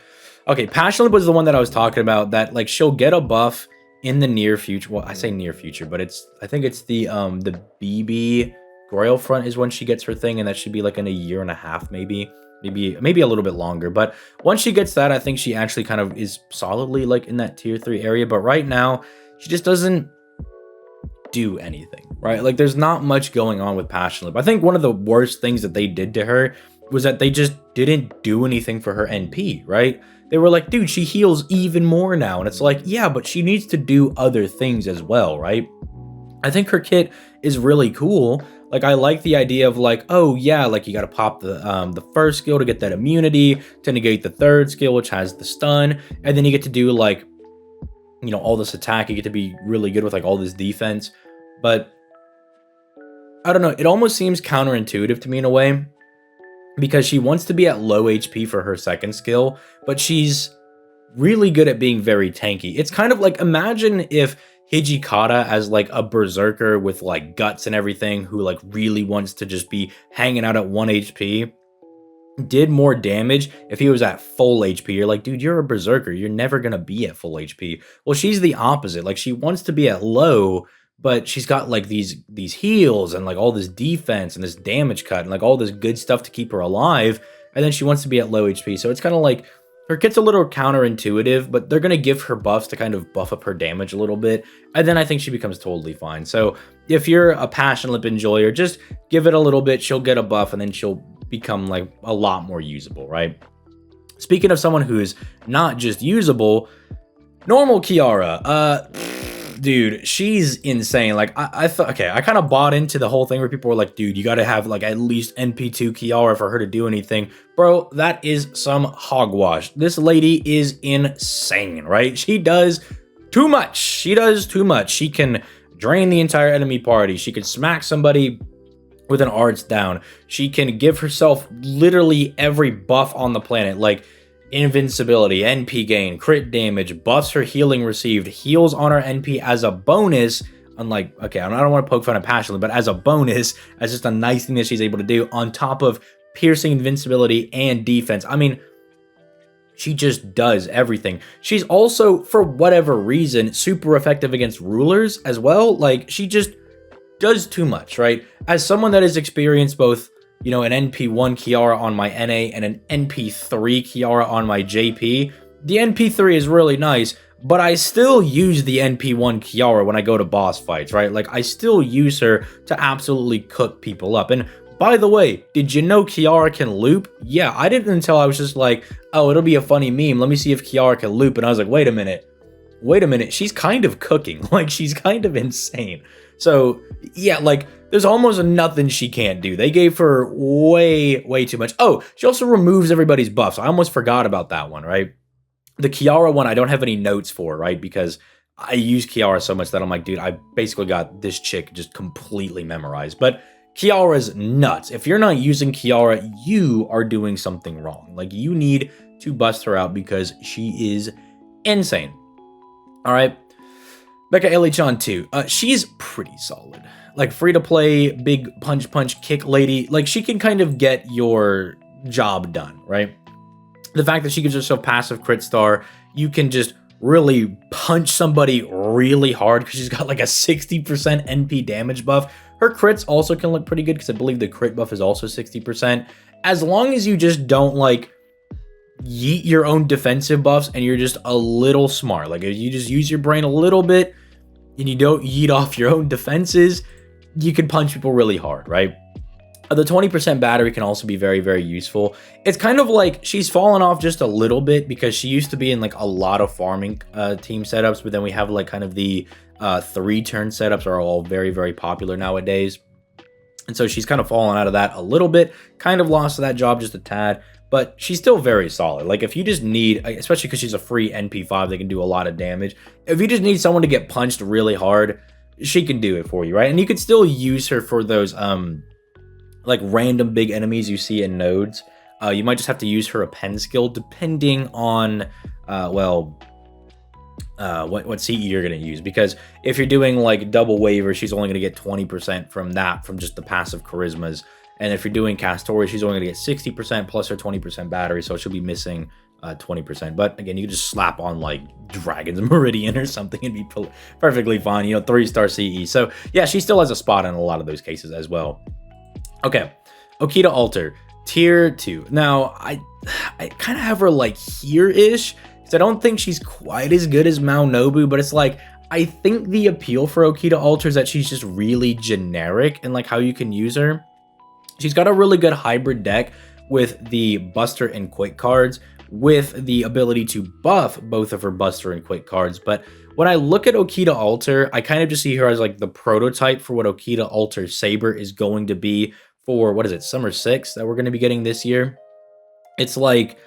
Okay, passionlip was the one that I was talking about that like she'll get a buff in the near future. Well, I say near future, but I think it's the BB Royal Front is when she gets her thing, and that should be like in a year and a half, maybe a little bit longer. But once she gets that, I think she actually kind of is solidly like in that tier 3 area. But right now, she just doesn't do anything, right? Like there's not much going on with passionlip. I think one of the worst things that they did to her was that they just didn't do anything for her NP, right? They were like, dude, she heals even more now. And it's like, yeah, but she needs to do other things as well, right? I think her kit is really cool. Like, I like the idea of like, oh yeah, like you got to pop the first skill to get that immunity, to negate the third skill, which has the stun. And then you get to do like, you know, all this attack. You get to be really good with like all this defense. But I don't know. It almost seems counterintuitive to me in a way, because she wants to be at low HP for her second skill, but she's really good at being very tanky. It's kind of like, imagine if Hijikata as like a berserker with like guts and everything, who like really wants to just be hanging out at 1 HP, did more damage if he was at full HP. You're like, dude, you're a berserker. You're never going to be at full HP. Well, she's the opposite. Like, she wants to be at low, but she's got like these heals and like all this defense and this damage cut and like all this good stuff to keep her alive. And then she wants to be at low HP. So it's kind of like, her kit's a little counterintuitive, but they're going to give her buffs to kind of buff up her damage a little bit. And then I think she becomes totally fine. So if you're a passionlip enjoyer, just give it a little bit. She'll get a buff and then she'll become like a lot more usable, right? Speaking of someone who's not just usable, normal Kiara. Dude, she's insane. Like, I thought, okay, I kind of bought into the whole thing where people were like, dude, you got to have like at least NP2 Kiara for her to do anything. Bro, that is some hogwash. This lady is insane, right? She does too much. She does too much. She can drain the entire enemy party. She can smack somebody with an arts down. She can give herself literally every buff on the planet, like invincibility, NP gain, crit damage, buffs her healing received, heals on her NP as a bonus. Unlike, okay, I don't want to poke fun at passionlip, but as a bonus, as just a nice thing that she's able to do on top of piercing, invincibility, and defense. I mean, she just does everything. She's also, for whatever reason, super effective against rulers as well. Like, she just does too much, right? As someone that has experienced both, you know, an NP1 Kiara on my NA and an NP3 Kiara on my JP, the NP3 is really nice, but I still use the NP1 Kiara when I go to boss fights, right? Like, I still use her to absolutely cook people up. And by the way, did you know Kiara can loop? Yeah, I didn't until I was just like, oh, it'll be a funny meme. Let me see if Kiara can loop. And I was like, wait a minute. She's kind of cooking. Like, she's kind of insane. So, yeah, like, there's almost nothing she can't do. They gave her way too much. Oh, she also removes everybody's buffs. I almost forgot about that one, right? The Kiara one, I don't have any notes for, right? Because I use Kiara so much that I'm like, dude, I basically got this chick just completely memorized. But Kiara's nuts. If you're not using Kiara, you are doing something wrong. Like, you need to bust her out because she is insane. All right. Becca Elichan too. She's pretty solid. Like, free to play, big punch kick lady. Like, she can kind of get your job done, right? The fact that she gives herself passive crit star, you can just really punch somebody really hard because she's got like a 60% NP damage buff. Her crits also can look pretty good because I believe the crit buff is also 60%. As long as you just don't like yeet your own defensive buffs and you're just a little smart. Like, if you just use your brain a little bit and you don't yeet off your own defenses, you can punch people really hard, right? The 20% battery can also be very useful. It's kind of like she's fallen off just a little bit because she used to be in like a lot of farming team setups, but then we have like kind of the 3-turn setups are all very popular nowadays. And so she's kind of fallen out of that a little bit, kind of lost that job just a tad, but she's still very solid. Like, if you just need, especially because she's a free NP5, they can do a lot of damage. If you just need someone to get punched really hard, she can do it for you, right? And you could still use her for those like random big enemies you see in nodes. You might just have to use her a pen skill depending on what CE you're going to use, because if you're doing like double waiver, she's only going to get 20% from that, from just the passive charismas. And if you're doing Castori, she's only going to get 60% plus her 20% battery, so she'll be missing 20%. But again, you can just slap on like Dragon's Meridian or something and be perfectly fine. 3-star CE. So yeah, she still has a spot in a lot of those cases as well. Okay, Okita Alter, tier 2. Now, I kind of have her like here-ish, because I don't think she's quite as good as Maonobu, but it's like, I think the appeal for Okita Alter is that she's just really generic in like how you can use her. She's got a really good hybrid deck with the Buster and Quick cards, with the ability to buff both of her Buster and Quick cards. But when I look at Okita Alter, I kind of just see her as like the prototype for what Okita Alter Saber is going to be for, what is it, Summer 6 that we're going to be getting this year. It's like,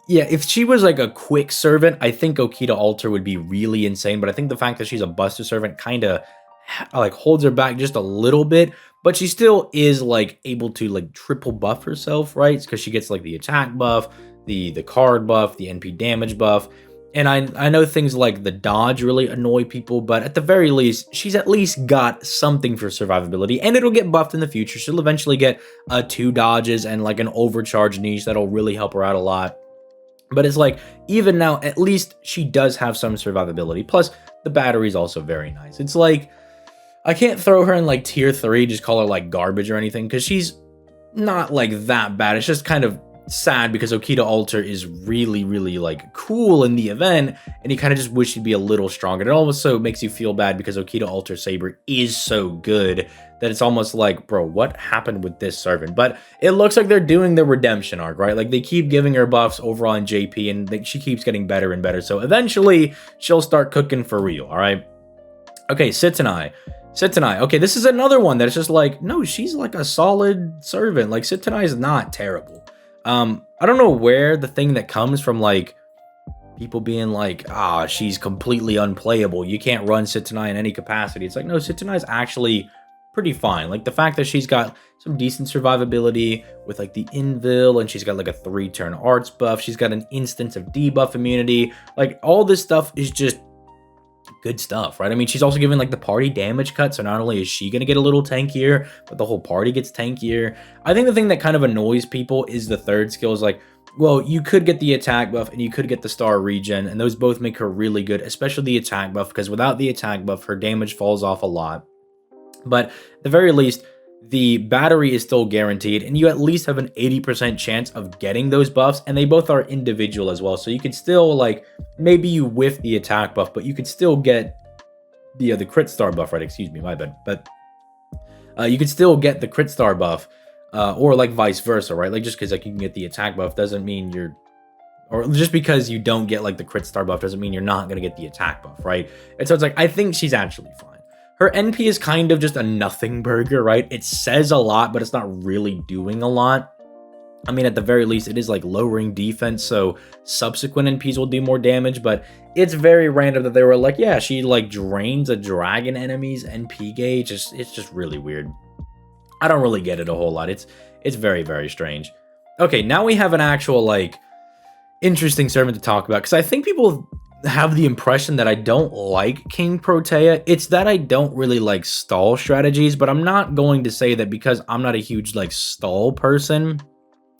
yeah, if she was like a quick servant, I think Okita Alter would be really insane. But I think the fact that she's a Buster servant kind of like holds her back just a little bit. But she still is like able to like triple buff herself, right? Because she gets like the attack buff, the card buff, the NP damage buff. And I know things like the dodge really annoy people, but at the very least, she's at least got something for survivability, and it'll get buffed in the future. She'll eventually get 2 dodges and like an overcharge niche that'll really help her out a lot. But it's like, even now, at least she does have some survivability. Plus, the battery is also very nice. It's like, I can't throw her in like tier 3, just call her like garbage or anything, because she's not like that bad. It's just kind of sad because Okita Alter is really, really like cool in the event, and you kind of just wish she'd be a little stronger. It also makes you feel bad because Okita Alter Saber is so good that it's almost like, bro, what happened with this servant? But it looks like they're doing the redemption arc, right? Like they keep giving her buffs over on JP, and she keeps getting better and better. So eventually she'll start cooking for real, all right? Okay, Sitonai. Okay, this is another one that's just like, no, she's like a solid servant. Like Sitonai is not terrible. I don't know where the thing that comes from, like, people being like, she's completely unplayable, you can't run Sitonai in any capacity. It's like, no, Sitonai is actually pretty fine. Like, the fact that she's got some decent survivability with, like, the Invil, and she's got, like, a 3-turn arts buff, she's got an instance of debuff immunity, like, all this stuff is just good stuff, right? I mean, she's also given like the party damage cut, so not only is she gonna get a little tankier, but the whole party gets tankier. I think the thing that kind of annoys people is the third skill is like, well, you could get the attack buff and you could get the star regen, and those both make her really good, especially the attack buff, because without the attack buff, her damage falls off a lot. But at the very least, the battery is still guaranteed, and you at least have an 80% chance of getting those buffs, and they both are individual as well. So you could still, like, maybe you whiff the attack buff, but you could still get the crit star buff, right? Excuse me, my bad. But you could still get the crit star buff, or like vice versa, right? Like, just because like you can get the attack buff doesn't mean you're, or just because you don't get like the crit star buff doesn't mean you're not going to get the attack buff, right? And so it's like, I think she's actually fine. Her NP is kind of just a nothing burger, right? It says a lot, but it's not really doing a lot. I mean, at the very least, it is like lowering defense, so subsequent NPs will do more damage, but it's very random that they were like, yeah, she like drains a dragon enemy's NP gauge. It's just really weird. I don't really get it a whole lot. It's very, very strange. Okay, now we have an actual like interesting servant to talk about, because I think people have the impression that I don't like King Protea. It's that I don't really like stall strategies, but I'm not going to say that because I'm not a huge like stall person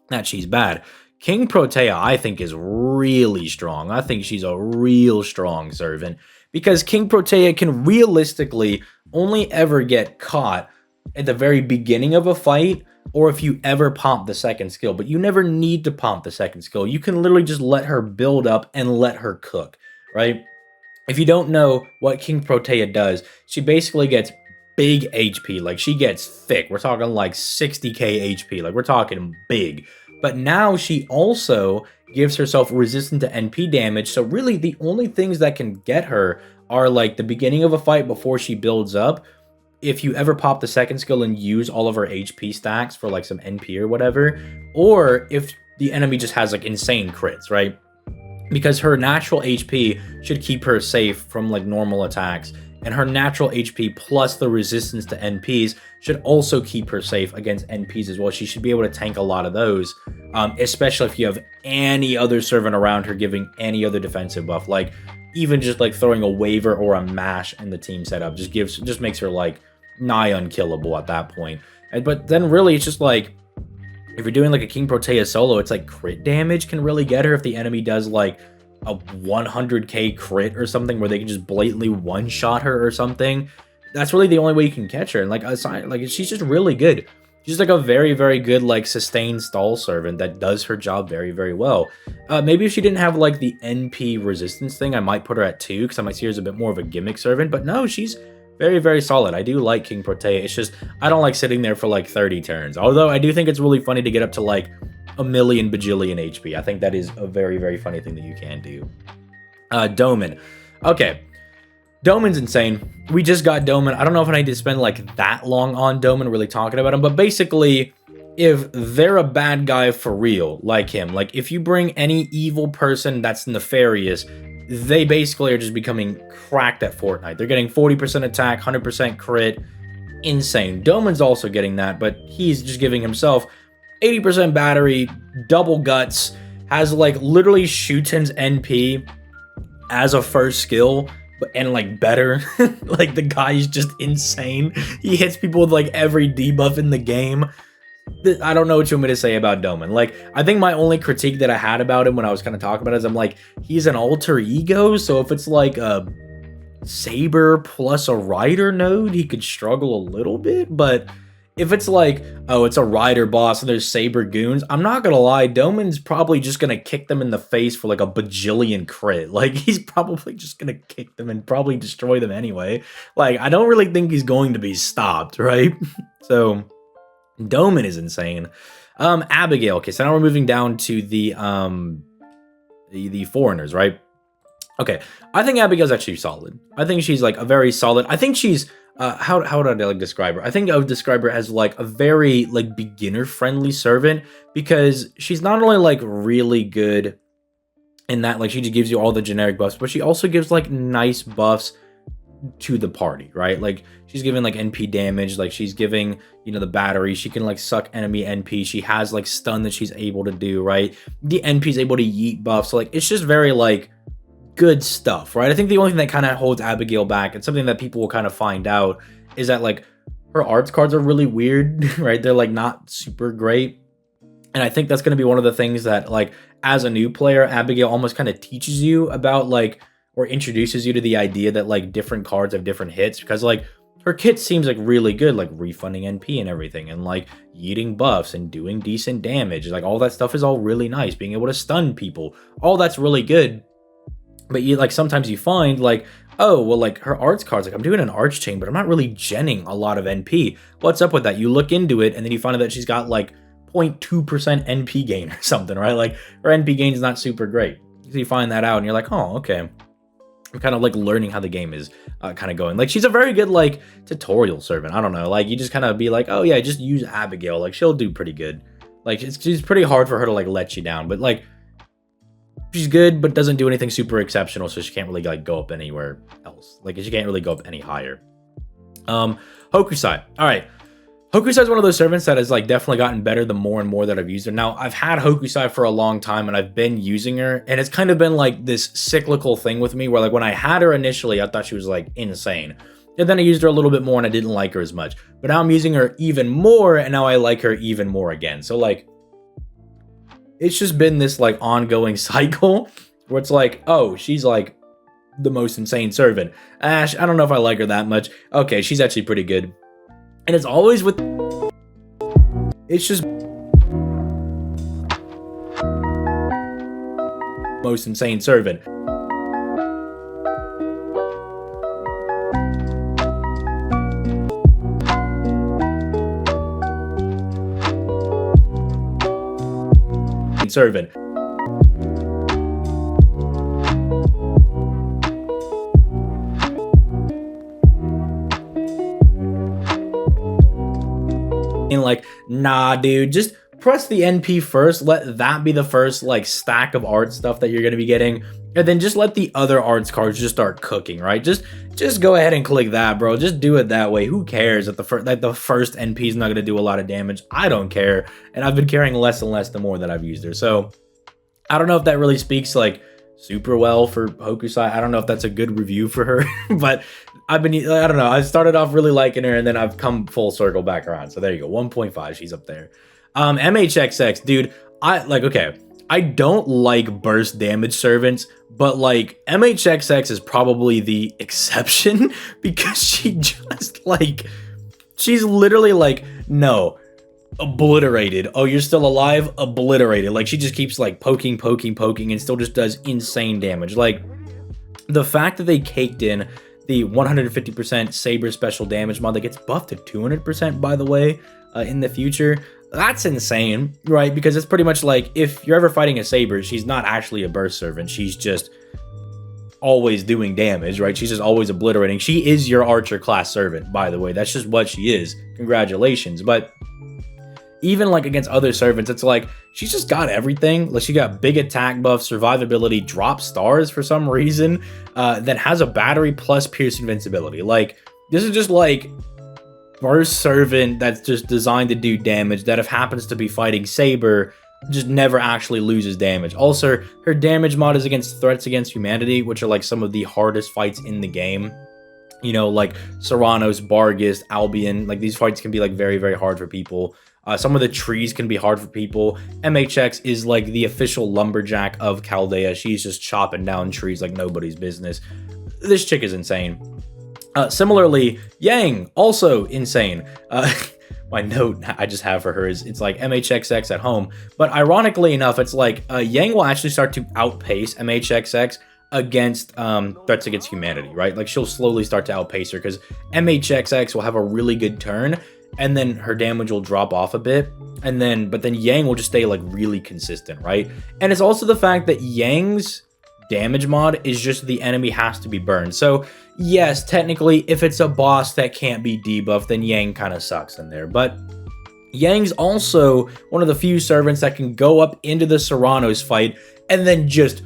that she's bad. King Protea, I think, is really strong. I think she's a real strong servant, because King Protea can realistically only ever get caught at the very beginning of a fight, or if you ever pump the second skill, but you never need to pump the second skill. You can literally just let her build up and let her cook, right? If you don't know what King Protea does, she basically gets big HP, like she gets thick. We're talking like 60k HP, like we're talking big. But now she also gives herself resistance to NP damage, so really the only things that can get her are like the beginning of a fight before she builds up. If you ever pop the second skill and use all of her HP stacks for like some NP or whatever, or if the enemy just has like insane crits, right? Because her natural HP should keep her safe from like normal attacks, and her natural HP plus the resistance to NPs should also keep her safe against NPs as well. She should be able to tank a lot of those, especially if you have any other servant around her giving any other defensive buff. Like even just like throwing a waiver or a mash in the team setup just makes her like nigh unkillable at that point. But then really it's just like, if you're doing like a King Protea solo, it's like crit damage can really get her if the enemy does like a 100k crit or something where they can just blatantly one-shot her or something. That's really the only way you can catch her. And like aside, like she's just really good. She's like a very, very good like sustained stall servant that does her job very, very well. Maybe if she didn't have like the NP resistance thing, I might put her at 2 because I might see her as a bit more of a gimmick servant. But no, she's very, very solid. I do like King Protea. It's just I don't like sitting there for like 30 turns. Although I do think it's really funny to get up to like a million bajillion HP. I think that is a very, very funny thing that you can do. Doman. Okay. Doman's insane. We just got Doman. I don't know if I need to spend like that long on Doman really talking about him, but basically, if they're a bad guy for real, like him, like if you bring any evil person that's nefarious, they basically are just becoming cracked at Fortnite. They're getting 40% attack, 100% crit. Insane. Doman's also getting that, but he's just giving himself 80% battery, double guts, has like literally Shuten's NP as a first skill, and like better. Like the guy is just insane. He hits people with like every debuff in the game. I don't know what you want me to say about Doman. Like, I think my only critique that I had about him when I was kind of talking about it is I'm like, he's an alter ego, so if it's like a Saber plus a Rider node, he could struggle a little bit, but if it's like, oh, it's a Rider boss and there's Saber goons, I'm not gonna lie, Doman's probably just gonna kick them in the face for like a bajillion crit. Like, he's probably just gonna kick them and probably destroy them anyway. Like, I don't really think he's going to be stopped, right? So, Doman is insane. Abigail. Okay, so now we're moving down to the foreigners, right? Okay, I think Abigail's actually solid. I think she's like a very solid. I think she's how would I like describe her? I think I would describe her as like a very like beginner friendly servant, because she's not only like really good in that like she just gives you all the generic buffs, but she also gives like nice buffs to the party, right? Like she's giving like NP damage, like she's giving, you know, the battery, she can like suck enemy NP, she has like stun that she's able to do, right? The NP is able to yeet buffs, so like it's just very like good stuff, right? I think the only thing that kind of holds Abigail back, and something that people will kind of find out, is that like her arts cards are really weird, right? They're like not super great. And I think that's going to be one of the things that like as a new player, Abigail almost kind of teaches you about like, or introduces you to the idea that like different cards have different hits, because like her kit seems like really good, like refunding NP and everything, and like yeeting buffs and doing decent damage. Like all that stuff is all really nice. Being able to stun people, all that's really good. But you like sometimes you find like, oh, well, like her arts cards, like I'm doing an arch chain, but I'm not really genning a lot of NP. What's up with that? You look into it and then you find out that she's got like 0.2% NP gain or something, right? Like her NP gain is not super great. So you find that out and you're like, oh, okay. I'm kind of like learning how the game is kind of going. Like she's a very good like tutorial servant. I don't know. Like you just kind of be like, oh yeah, just use Abigail. Like she'll do pretty good. Like she's pretty hard for her to like let you down, but like she's good, but doesn't do anything super exceptional, so she can't really like go up anywhere else. Like she can't really go up any higher. Hokusai. All right. Hokusai is one of those servants that has like definitely gotten better the more and more that I've used her. Now, I've had Hokusai for a long time and I've been using her, and it's kind of been like this cyclical thing with me where like when I had her initially, I thought she was like insane. And then I used her a little bit more and I didn't like her as much. But now I'm using her even more and now I like her even more again. So like it's just been this like ongoing cycle where it's like, oh, she's like the most insane servant. Ash, I don't know if I like her that much. Okay, she's actually pretty good. And it's always with... It's just... most insane servant. Servant. And like, nah, dude, just press the NP first. Let that be the first like stack of art stuff that you're going to be getting. And then just let the other arts cards just start cooking, right? Just go ahead and click that, bro. Just do it that way. Who cares that the first NP is not going to do a lot of damage? I don't care. And I've been caring less and less the more that I've used her. So I don't know if that really speaks like super well for Hokusai. I don't know if that's a good review for her, but I don't know. I started off really liking her and then I've come full circle back around. So there you go. 1.5. She's up there. MHXX, dude, okay, I don't like burst damage servants, but like MHXX is probably the exception because she just like, she's literally like, no, obliterated. Oh, you're still alive? Obliterated. Like she just keeps like poking and still just does insane damage. Like the fact that they caked in the 150% Saber special damage mod that gets buffed to 200%, by the way, in the future, that's insane, right? Because it's pretty much like if you're ever fighting a Saber, she's not actually a burst servant. She's just always doing damage, right? She's just always obliterating. She is your archer class servant, by the way. That's just what she is. Congratulations. But even like against other servants, it's like she's just got everything. Like she got big attack buff, survivability, drop stars for some reason, that has a battery plus pierce invincibility. Like this is just like burst servant that's just designed to do damage, that if happens to be fighting Saber, just never actually loses damage. Also, her damage mod is against threats against humanity, which are like some of the hardest fights in the game. You know, like Serranos, Bargist, Albion, like these fights can be like very, very hard for people. Some of the trees can be hard for people. MHX is like the official lumberjack of Chaldea. She's just chopping down trees like nobody's business. This chick is insane. Similarly, Yang, also insane. My note I just have for her is it's like MHXX at home. But ironically enough, it's like Yang will actually start to outpace MHXX against threats against humanity, right? Like she'll slowly start to outpace her because MHXX will have a really good turn and then her damage will drop off a bit. But then Yang will just stay like really consistent, right? And it's also the fact that Yang's damage mod is just the enemy has to be burned. So yes, technically, if it's a boss that can't be debuffed, then Yang kind of sucks in there. But Yang's also one of the few servants that can go up into the Serranos fight and then just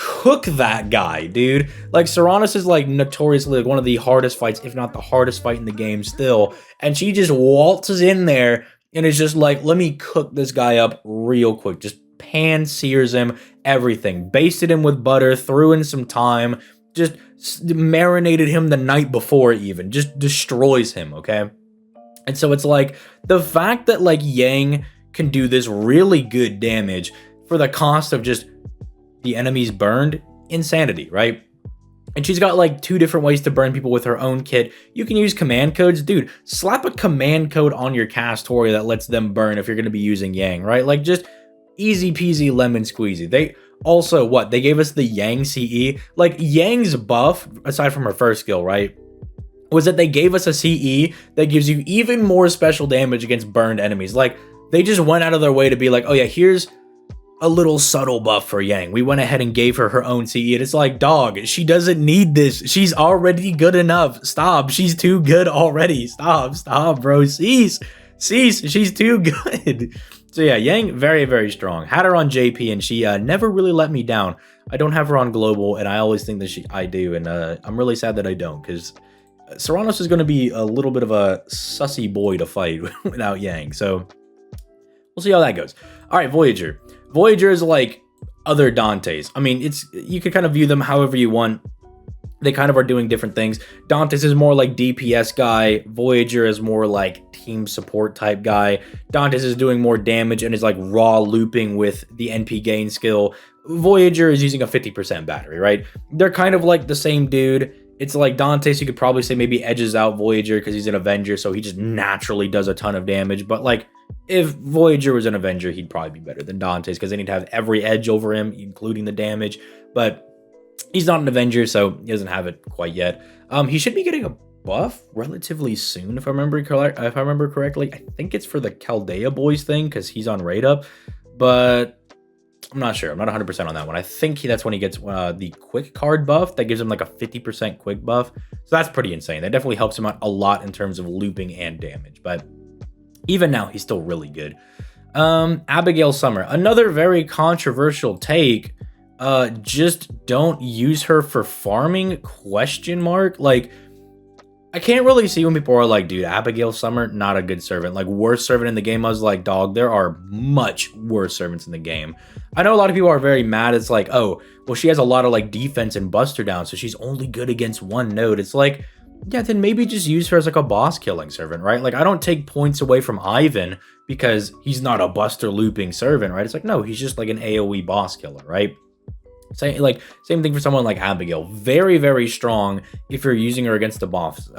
cook that guy, dude. Like Serranos is like notoriously like one of the hardest fights, if not the hardest fight in the game still. And she just waltzes in there and is just like, let me cook this guy up real quick. Just pan sears him, everything. Basted him with butter, threw in some thyme, just marinated him the night before even. Just destroys him, okay? And so it's like, the fact that like Yang can do this really good damage for the cost of just the enemies burned, insanity, right? And she's got like 2 different ways to burn people with her own kit. You can use command codes. Dude, slap a command code on your Castoria that lets them burn if you're going to be using Yang, right? Like just easy peasy lemon squeezy. They also, they gave us the Yang CE. Like Yang's buff, aside from her first skill, right, was that they gave us a CE that gives you even more special damage against burned enemies. Like they just went out of their way to be like, oh yeah, here's a little subtle buff for Yang. We went ahead and gave her her own CE, and it's like, dog, she doesn't need this. She's already good enough. Stop. She's too good already. Stop, bro. Cease. She's too good. So yeah, Yang, very, very strong. Had her on JP, and she never really let me down. I don't have her on Global, and I always think that I do, and I'm really sad that I don't, because Serranos is going to be a little bit of a sussy boy to fight without Yang, so we'll see how that goes. All right, Voyager. Voyager is like other Dantes. I mean, you could kind of view them however you want. They kind of are doing different things. Dantes is more like DPS guy. Voyager is more like team support type guy. Dantes is doing more damage and is like raw looping with the NP gain skill. Voyager is using a 50% battery, right? They're kind of like the same dude. It's like Dantes, you could probably say maybe edges out Voyager because he's an Avenger, so he just naturally does a ton of damage. But like, if Voyager was an Avenger, he'd probably be better than Dantes because they need to have every edge over him, including the damage. But he's not an Avenger, so he doesn't have it quite yet. He should be getting a buff relatively soon, if I remember correctly. I think it's for the Chaldea Boys thing because he's on Raid Up, but I'm not sure. I'm not 100% on that one. I think that's when he gets the quick card buff that gives him like a 50% quick buff. So that's pretty insane. That definitely helps him out a lot in terms of looping and damage. But even now, he's still really good. Abigail Summer, another very controversial take. Just don't use her for farming, ? Like, I can't really see when people are like, dude, Abigail Summer, not a good servant. Like, worst servant in the game. I was like, dog, there are much worse servants in the game. I know a lot of people are very mad. It's like, oh, well, she has a lot of like defense and buster down, so she's only good against one node. It's like, yeah, then maybe just use her as like a boss killing servant, right? Like I don't take points away from Ivan because he's not a buster looping servant, right? It's like, no, he's just like an AoE boss killer, right? Same thing for someone like Abigail. Very, very strong if you're using her against a boss,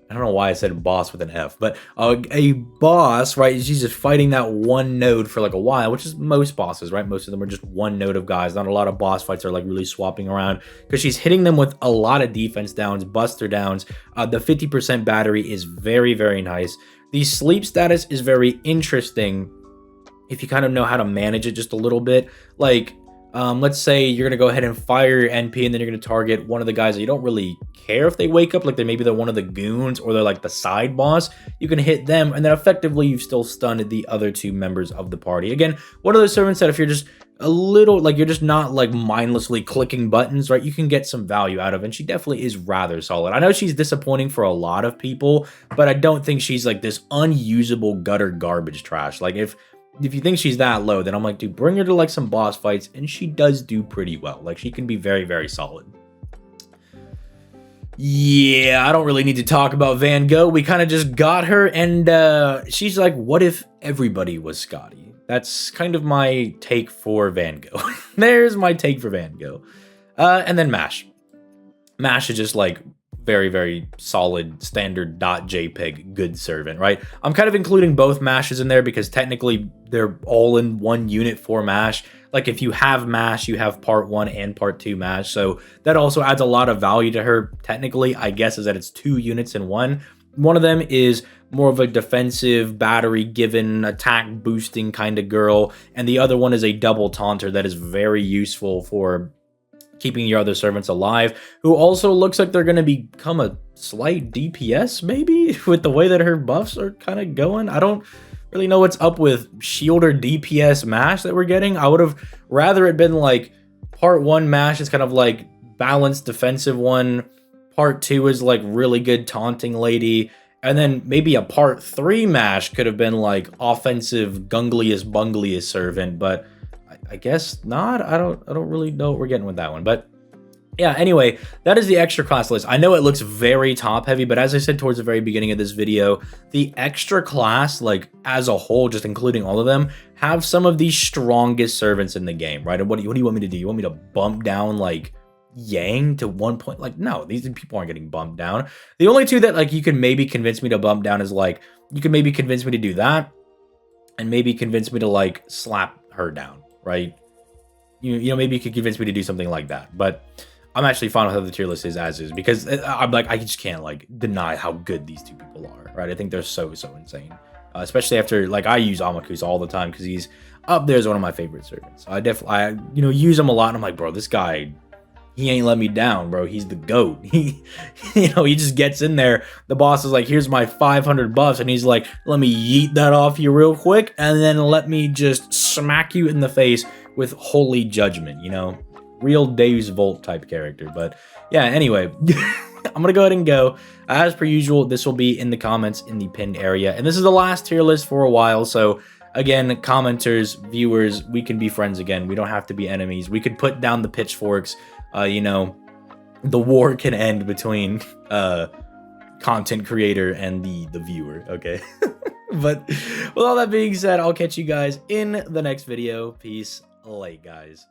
I don't know why I said boss with an F, but a boss, right? She's just fighting that one node for like a while, which is most bosses, right? Most of them are just one node of guys. Not a lot of boss fights are like really swapping around because she's hitting them with a lot of defense downs, buster downs. The 50% battery is very, very nice. The sleep status is very interesting if you kind of know how to manage it just a little bit. Like, let's say you're going to go ahead and fire your NP and then you're going to target one of the guys that you don't really care if they wake up, like they're one of the goons or they're like the side boss. You can hit them and then effectively you've still stunned the other two members of the party. Again, one of those servants that if you're just a little, like you're just not like mindlessly clicking buttons, right, you can get some value out of, and she definitely is rather solid. I know she's disappointing for a lot of people, but I don't think she's like this unusable gutter garbage trash. Like if you think she's that low, then I'm like, dude, bring her to like some boss fights, and she does do pretty well. Like she can be very, very solid. Yeah, I don't really need to talk about Van Gogh. We kind of just got her, and she's like, what if everybody was Scotty? That's kind of my take for Van Gogh. There's my take for Van Gogh. And then Mash. Mash is just like very, very solid standard .jpeg good servant, right? I'm kind of including both Mashes in there because technically they're all in one unit for Mash. Like if you have Mash, you have part 1 and part 2 Mash. So that also adds a lot of value to her. Technically, I guess, is that it's 2 units in one. One of them is more of a defensive, battery-given, attack-boosting kind of girl. And the other one is a double taunter that is very useful for keeping your other servants alive, who also looks like they're going to become a slight DPS, maybe, with the way that her buffs are kind of going. I don't really know what's up with shield or DPS Mash that we're getting. I would have rather it been like part 1 Mash is kind of like balanced defensive one, part 2 is like really good taunting lady, and then maybe a part 3 Mash could have been like offensive gungliest bungliest servant, but I guess not. I don't really know what we're getting with that one. But yeah, anyway, that is the extra class list. I know it looks very top heavy, but as I said towards the very beginning of this video, the extra class, like as a whole, just including all of them, have some of the strongest servants in the game, right? And what do you want me to do? You want me to bump down like Yang to 1 point? Like, no, these people aren't getting bumped down. The only two that like you can maybe convince me to bump down is like, you can maybe convince me to do that and maybe convince me to like slap her down. Right, you know, maybe you could convince me to do something like that, but I'm actually fine with how the tier list is as is because I'm like, I just can't like deny how good these two people are, right? I think they're so insane, especially after like I use Amakusa all the time because he's up there as one of my favorite servants. I use him a lot, and I'm like, bro, this guy, he ain't let me down, bro. He's the GOAT. He just gets in there. The boss is like, here's my 500 buffs. And he's like, let me yeet that off you real quick. And then let me just smack you in the face with holy judgment, real Deus Volt type character. But yeah, anyway, I'm going to go ahead and go. As per usual, this will be in the comments in the pinned area. And this is the last tier list for a while. So again, commenters, viewers, we can be friends again. We don't have to be enemies. We could put down the pitchforks. The war can end between content creator and the viewer, okay? But with all that being said, I'll catch you guys in the next video. Peace, late guys.